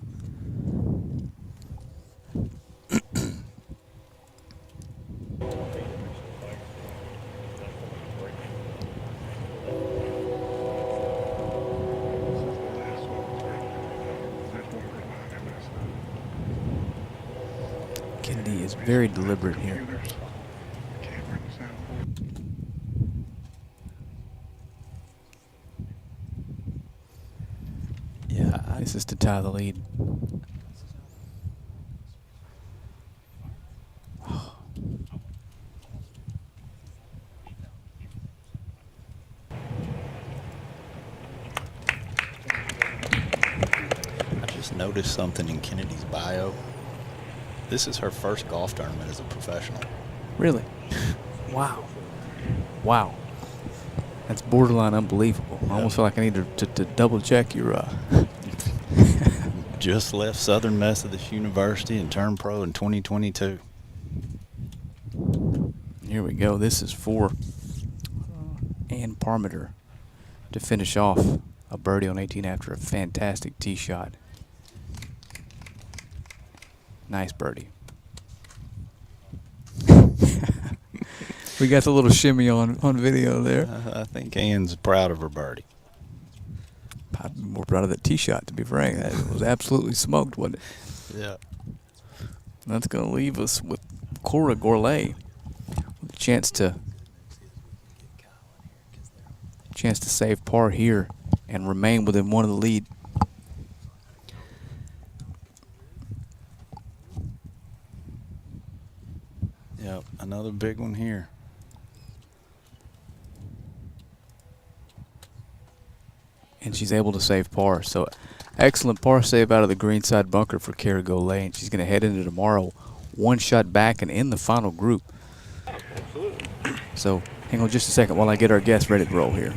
Kennedy is very deliberate here. Yeah, this is to tie the lead. I just noticed something in Kennedy's bio. This is her first golf tournament as a professional. Really? Wow. Wow. That's borderline unbelievable. I almost feel like I need to double check your. Just left Southern Methodist University and turned pro in 2022. Here we go. This is for Ann Parmenter to finish off a birdie on 18 after a fantastic tee shot. Nice birdie. We got the little shimmy on video there. I think Ann's proud of her birdie. I'd be more proud of that tee shot, to be frank. That was absolutely smoked, wasn't it? Yeah. That's going to leave us with Cora Gourlay with a chance to save par here and remain within one of the lead. another big one here. And she's able to save par. So excellent par save out of the greenside bunker for Kara Golay, and she's going to head into tomorrow one shot back and in the final group. So hang on just a second while I get our guests ready to roll here.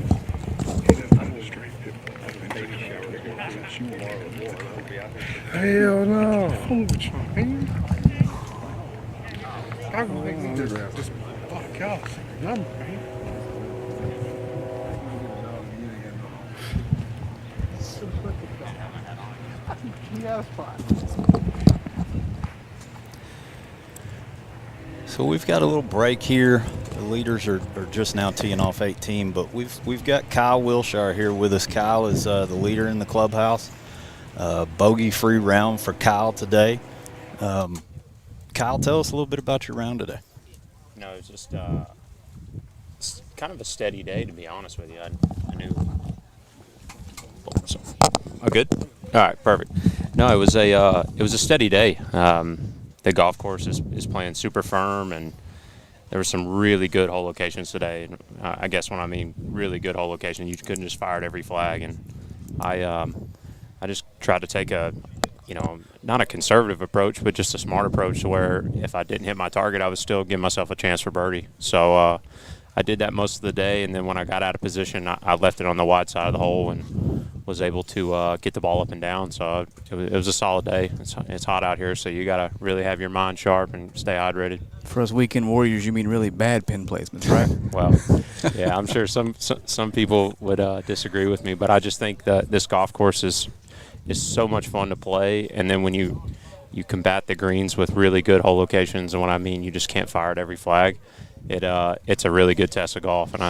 Hell no. I'm gonna make me just fuck off. Number, man. So we've got a little break here. The leaders are just now teeing off 18, but we've got Kyle Wilshire here with us. Kyle is the leader in the clubhouse. Bogey-free round for Kyle today. Kyle, tell us a little bit about your round today. No, it was just kind of a steady day, to be honest with you. I knew. Oh, good. All right, perfect. No, it was a steady day. The golf course is playing super firm, and there were some really good hole locations today. And I guess when I mean really good hole location, you couldn't just fire at every flag. And I just tried to take a, not a conservative approach, but just a smart approach to where if I didn't hit my target, I would still give myself a chance for birdie. So I did that most of the day, and then when I got out of position, I left it on the wide side of the hole and was able to get the ball up and down. So it was a solid day. It's hot out here, so you got to really have your mind sharp and stay hydrated. For us weekend warriors, you mean really bad pin placements, right? Well, yeah, I'm sure some people would disagree with me, but I just think that this golf course is so much fun to play, and then when you combat the greens with really good hole locations, and what I mean, you just can't fire at every flag. It's a really good test of golf, and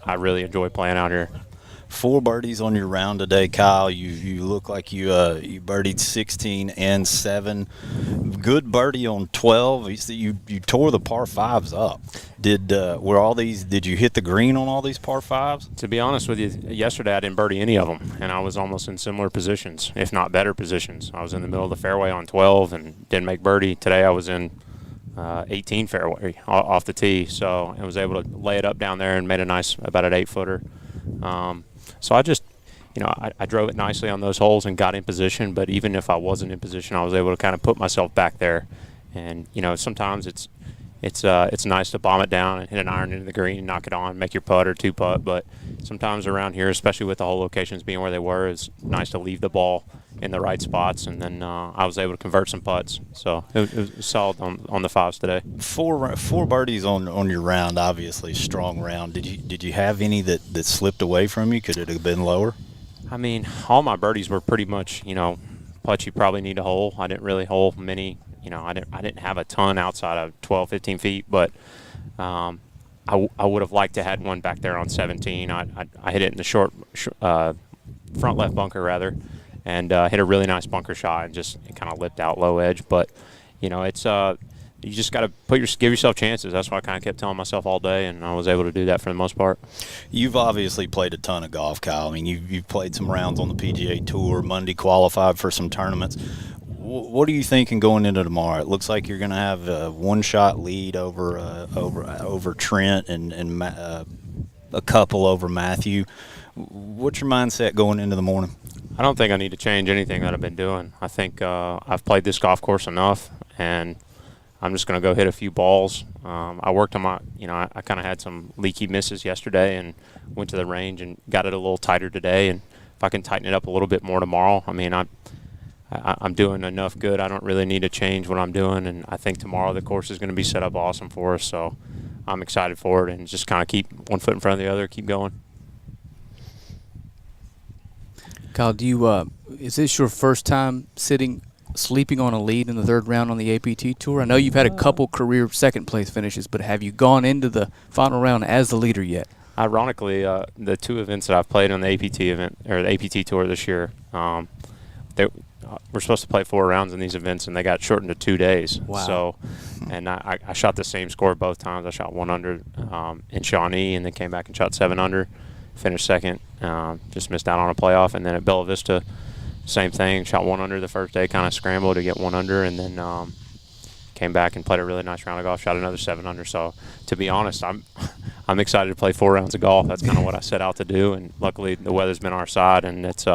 I really enjoy playing out here. 4 birdies on your round today, Kyle. You look like you birdied 16 and 7. Good birdie on 12. You tore the par 5s up. Did you hit the green on all these par 5s? To be honest with you, yesterday I didn't birdie any of them, and I was almost in similar positions, if not better positions. I was in the middle of the fairway on 12 and didn't make birdie. Today I was in 18 fairway off the tee, so I was able to lay it up down there and made about an 8-footer. So I just, I drove it nicely on those holes and got in position. But even if I wasn't in position, I was able to kind of put myself back there. And sometimes it's nice to bomb it down and hit an iron into the green, knock it on, make your putt or 2-putt. But sometimes around here, especially with the hole locations being where they were, it's nice to leave the ball in the right spots. And then I was able to convert some putts. So it was solid on the 5s today. 4 birdies on your round, obviously strong round. Did you have any that slipped away from you? Could it have been lower? I mean, all my birdies were pretty much, putts you probably need a hole. I didn't really hole many. I didn't have a ton outside of 12, 15 feet, but I would have liked to had one back there on 17. I hit it in the short front left bunker rather, and hit a really nice bunker shot and just kind of lipped out low edge. But it's you just got to give yourself chances. That's what I kind of kept telling myself all day, and I was able to do that for the most part. You've obviously played a ton of golf, Kyle. I mean, you've played some rounds on the PGA Tour. Monday qualified for some tournaments. What are you thinking going into tomorrow? It looks like you're going to have a 1-shot lead over Trent and a couple over Matthew. What's your mindset going into the morning? I don't think I need to change anything that I've been doing. I think I've played this golf course enough, and I'm just going to go hit a few balls. I worked on my, I kind of had some leaky misses yesterday and went to the range and got it a little tighter today. And if I can tighten it up a little bit more tomorrow, I mean, I'm doing enough good. I don't really need to change what I'm doing, and I think tomorrow the course is going to be set up awesome for us. So I'm excited for it, and just kind of keep one foot in front of the other, keep going. Kyle, is this your first time sleeping on a lead in the 3rd round on the APT Tour? I know you've had a couple career second-place finishes, but have you gone into the final round as the leader yet? Ironically, the 2 events that I've played on the APT event or the APT Tour this year, we're supposed to play 4 rounds in these events, and they got shortened to 2 days. Wow. So, and I shot the same score both times. I shot 1 under in Shawnee, and then came back and shot 7 under, finished 2nd. Just missed out on a playoff, and then at Bella Vista, same thing. Shot 1 under the first day, kind of scrambled to get 1 under, and then came back and played a really nice round of golf, shot another 7 under. So to be honest, I'm excited to play 4 rounds of golf. That's kind of what I set out to do, and luckily the weather's been our side, and it's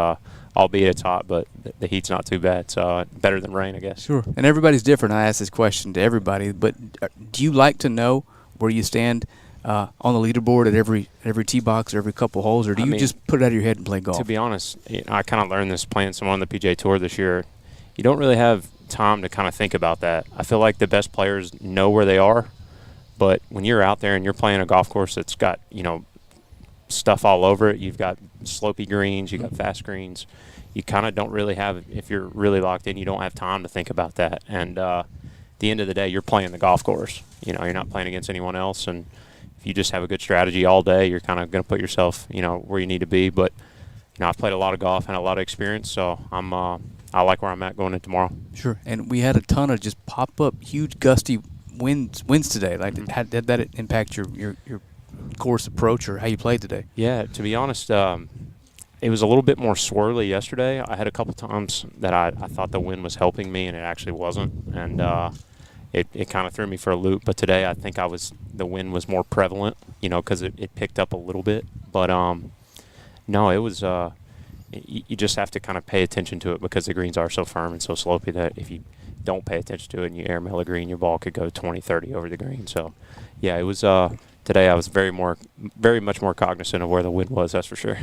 albeit it's hot, but the heat's not too bad. So better than rain, I guess. Sure. And everybody's different. I ask this question to everybody, but do you like to know where you stand on the leaderboard at every tee box or every couple holes, or do you just put it out of your head and play golf? To be honest, I kind of learned this playing some on the PGA Tour this year. You don't really have time to kind of think about that. I feel like the best players know where they are, but when you're out there and you're playing a golf course that's got, stuff all over it, you've got slopey greens, you've got fast greens, you kind of don't really have, if you're really locked in, you don't have time to think about that. And at the end of the day, you're playing the golf course. You're not playing against anyone else, and if you just have a good strategy all day, you're kind of going to put yourself, where you need to be. But, I've played a lot of golf and a lot of experience, so I like where I'm at going in tomorrow. Sure. And we had a ton of just pop up huge gusty winds today. Like, did that impact your course approach or how you played today? Yeah, to be honest, it was a little bit more swirly yesterday. I had a couple times that I thought the wind was helping me, and it actually wasn't. And it kind of threw me for a loop. But today I think the wind was more prevalent, because it picked up a little bit. But no, it was you just have to kind of pay attention to it because the greens are so firm and so slopey that if you don't pay attention to it and you airmail a green, your ball could go 20, 30 over the green. So, yeah, it was today I was very much more cognizant of where the wind was, that's for sure.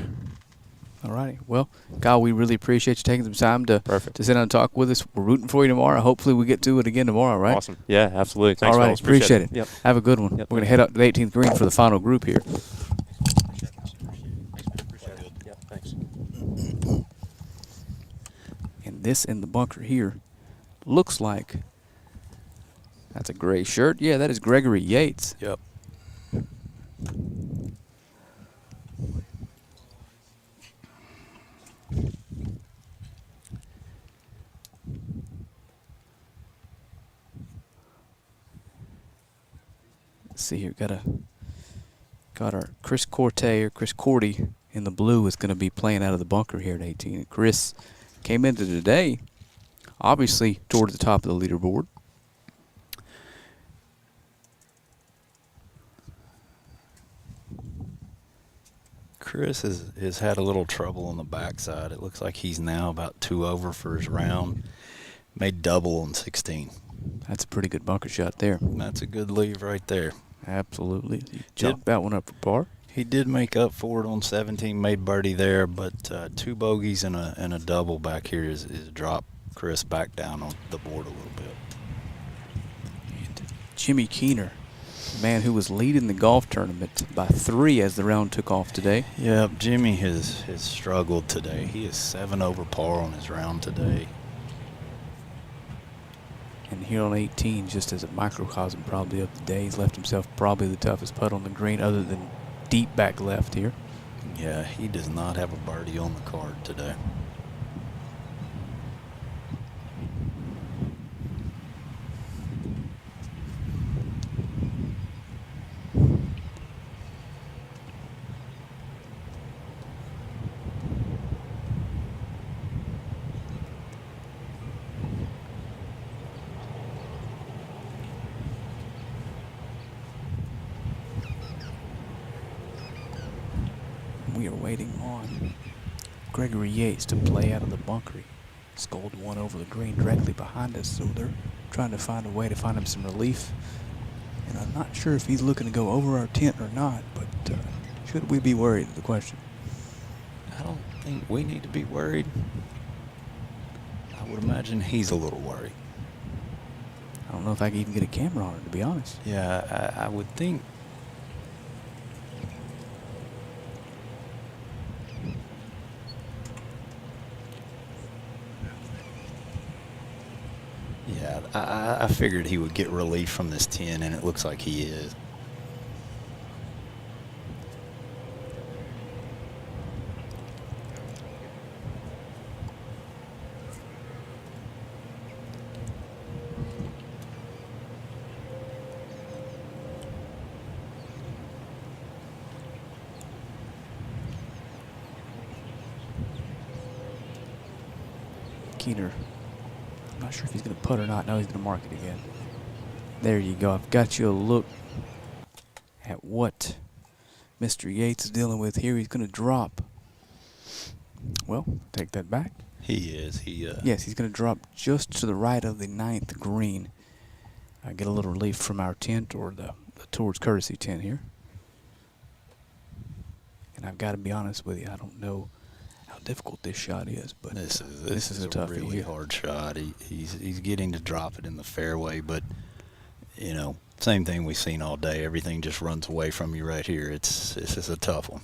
All righty. Well, Kyle, we really appreciate you taking some time to sit down and talk with us. We're rooting for you tomorrow. Hopefully we get to it again tomorrow, right? Awesome. Yeah, absolutely. Thanks, all right. fellas. Appreciate it. Yep. Have a good one. Yep. We're going to head up to the 18th green for the final group here. Thanks. And this in the bunker here looks like that's a gray shirt. Yeah, that is Gregory Yates. Yep. Let's see here. Got our Chris Cordy in the blue is going to be playing out of the bunker here at 18. And Chris came into today, obviously toward the top of the leaderboard. Chris has had a little trouble on the backside. It looks like he's now about 2 over for his round. Made double on 16. That's a pretty good bunker shot there. That's a good leave right there. Absolutely. He jumped that one up for par. He did make up for it on 17, made birdie there, but 2 bogeys and a double back here is dropped Chris back down on the board a little bit. And Jimmy Keener, the man who was leading the golf tournament by 3 as the round took off today. Yep, Jimmy has struggled today. He is 7 over par on his round today. And here on 18, just as a microcosm probably of the day, he's left himself probably the toughest putt on the green other than deep back left here. Yeah, he does not have a birdie on the card today. We are waiting on Gregory Yates to play out of the bunker. He sculled one over the green directly behind us, so they're trying to find a way to find him some relief. And I'm not sure if he's looking to go over our tent or not, but should we be worried is the question. I don't think we need to be worried. I would imagine he's a little worried. I don't know if I can even get a camera on it, to be honest. Yeah, I would think. Yeah, I figured he would get relief from this 10, and it looks like he is. Keener, I'm not sure if he's going to putt or not. No, he's going to mark it again. There you go. I've got you a look at what Mr. Yates is dealing with here. He's going to drop. Well, take that back. He is. Yes, he's going to drop just to the right of the 9th green. Get a little relief from our tent, or the Tours courtesy tent here. And I've got to be honest with you, I don't know how difficult this shot is, but This is a toughie. really hard shot. He's getting to drop it in the fairway, but you know, same thing we've seen all day. Everything just runs away from you right here. This is a tough one.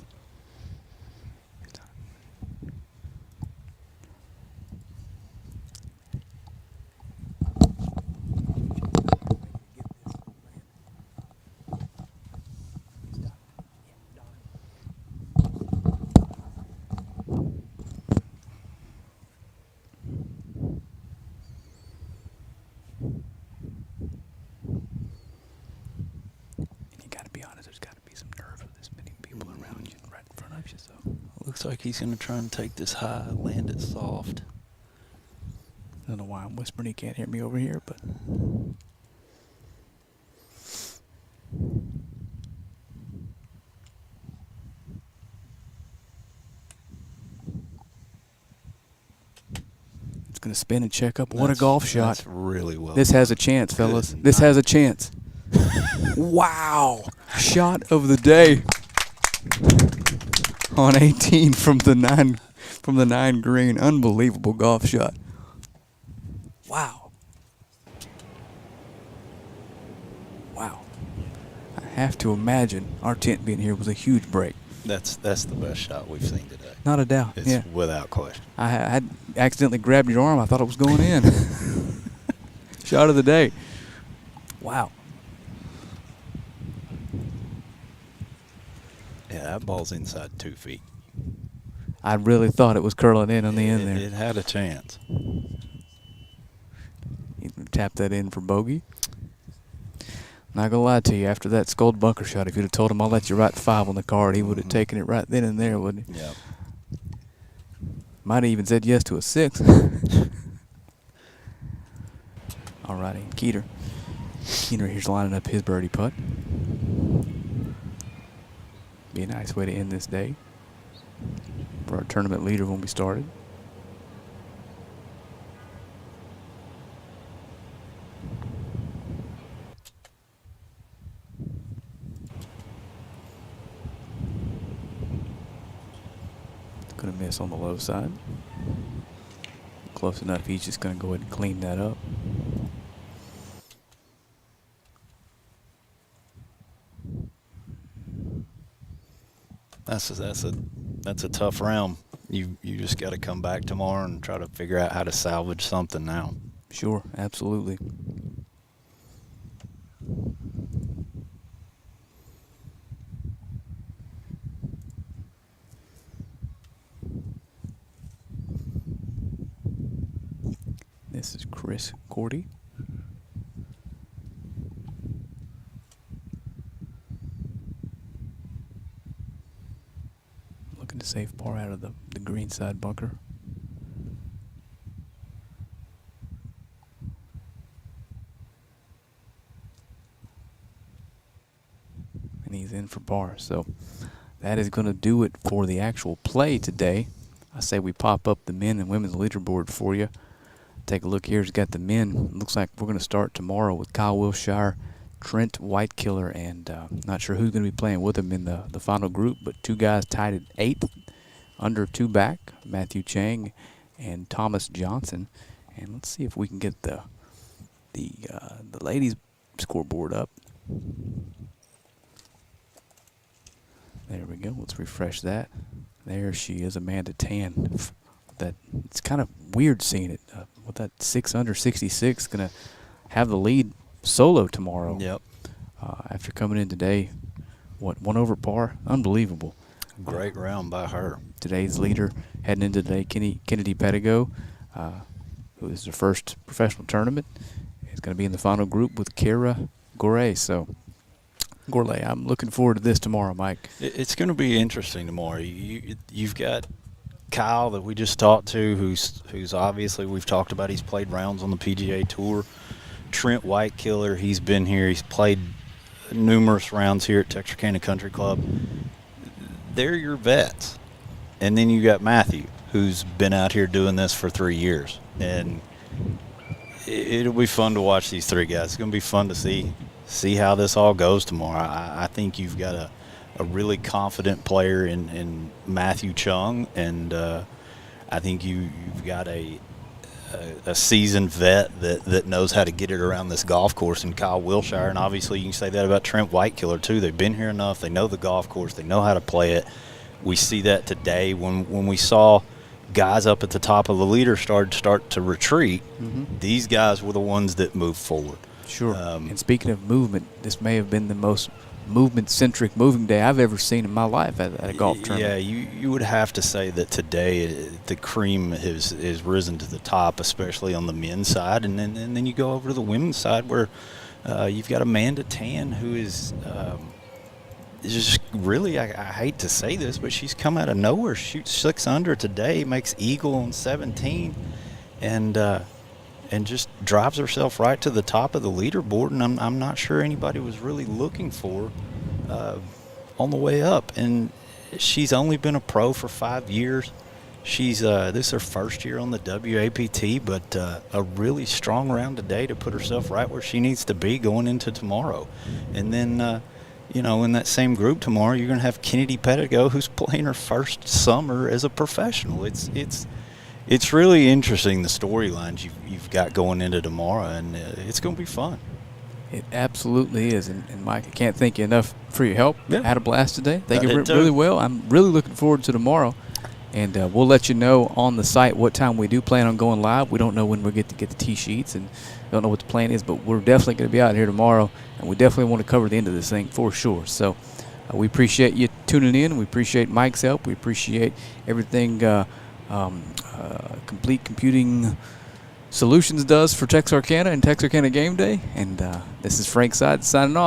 Looks like he's going to try and take this high, land it soft. I don't know why I'm whispering. He can't hear me over here, but it's going to spin and check up. What a golf shot. That's really well. This has a chance, fellas. This has a chance. Wow. Shot of the day. On 18 from the 9 green. Unbelievable golf shot. Wow. Wow. I have to imagine our tent being here was a huge break. That's the best shot we've seen today. Not a doubt. It's yeah. without question. I had accidentally grabbed your arm. I thought it was going in. Shot of the day. Wow. Yeah, that ball's inside 2 feet. I really thought it was curling in on the end there. It had a chance. He tapped that in for bogey. Not gonna lie to you, after that scold bunker shot, if you'd have told him I'll let you write 5 on the card, he would have taken it right then and there, wouldn't he? Yeah. Might have even said yes to a 6. Alrighty, Keeter. Keener here's lining up his birdie putt. Be a nice way to end this day for our tournament leader when we started. It's going to miss on the low side. Close enough, he's just going to go ahead and clean that up. That's a tough round. You just got to come back tomorrow and try to figure out how to salvage something now. Sure, absolutely. This is Chris Cordy. Looking to save par out of the green side bunker. And he's in for par. So that is going to do it for the actual play today. I say we pop up the men and women's leaderboard for you. Take a look here. It's got the men. Looks like we're going to start tomorrow with Kyle Wilshire, Trent Whitekiller, and not sure who's going to be playing with him in the final group, but 2 guys tied at 8th, under 2 back, Matthew Chang and Thomas Johnson. And let's see if we can get the ladies' scoreboard up. There we go. Let's refresh that. There she is, Amanda Tan. That it's kind of weird seeing it with that 6 under 66, going to have the lead solo tomorrow. Yep. After coming in today, 1 over par, unbelievable. Great round by her. Today's leader heading into today, Kennedy Pedigo, who is their first professional tournament, is going to be in the final group with Kara Gorey. So, Gourlay, I'm looking forward to this tomorrow, Mike. It's going to be interesting tomorrow. You've got Kyle that we just talked to, who's obviously, we've talked about, he's played rounds on the PGA Tour. Trent Whitekiller, he's been here. He's played numerous rounds here at Texarkana Country Club. They're your vets. And then you got Matthew, who's been out here doing this for 3 years. And it'll be fun to watch these three guys. It's going to be fun to see how this all goes tomorrow. I think you've got a really confident player in Matthew Chung, and I think you've got a seasoned vet that knows how to get it around this golf course in Kyle Wilshire. And obviously you can say that about Trent Whitekiller too. They've been here enough. They know the golf course. They know how to play it. We see that today when we saw guys up at the top of the leader start to retreat. These guys were the ones that moved forward. Sure. And speaking of movement, this may have been the most movement-centric moving day I've ever seen in my life at a golf tournament. Yeah, you would have to say that today the cream has risen to the top, especially on the men's side, and then you go over to the women's side where you've got Amanda Tan, who is just really, I hate to say this, but she's come out of nowhere. Shoots 6 under today, makes eagle on 17, and just drives herself right to the top of the leaderboard. And I'm not sure anybody was really looking for on the way up. And she's only been a pro for 5 years. She's this is her first year on the WAPT, but a really strong round today to put herself right where she needs to be going into tomorrow. And then in that same group tomorrow, you're going to have Kennedy Pettigo, who's playing her first summer as a professional. It's really interesting, the storylines you've got going into tomorrow, and it's going to be fun. It absolutely is. And Mike, I can't thank you enough for your help. Yeah. Had a blast today. Thank you really well. I'm really looking forward to tomorrow. And we'll let you know on the site what time we do plan on going live. We don't know when we'll get the tee sheets, and don't know what the plan is, but we're definitely going to be out here tomorrow, and we definitely want to cover the end of this thing for sure. So we appreciate you tuning in. We appreciate Mike's help. We appreciate everything Complete Computing Solutions does for Texarkana and Texarkana Game Day. And this is Frank Side signing off.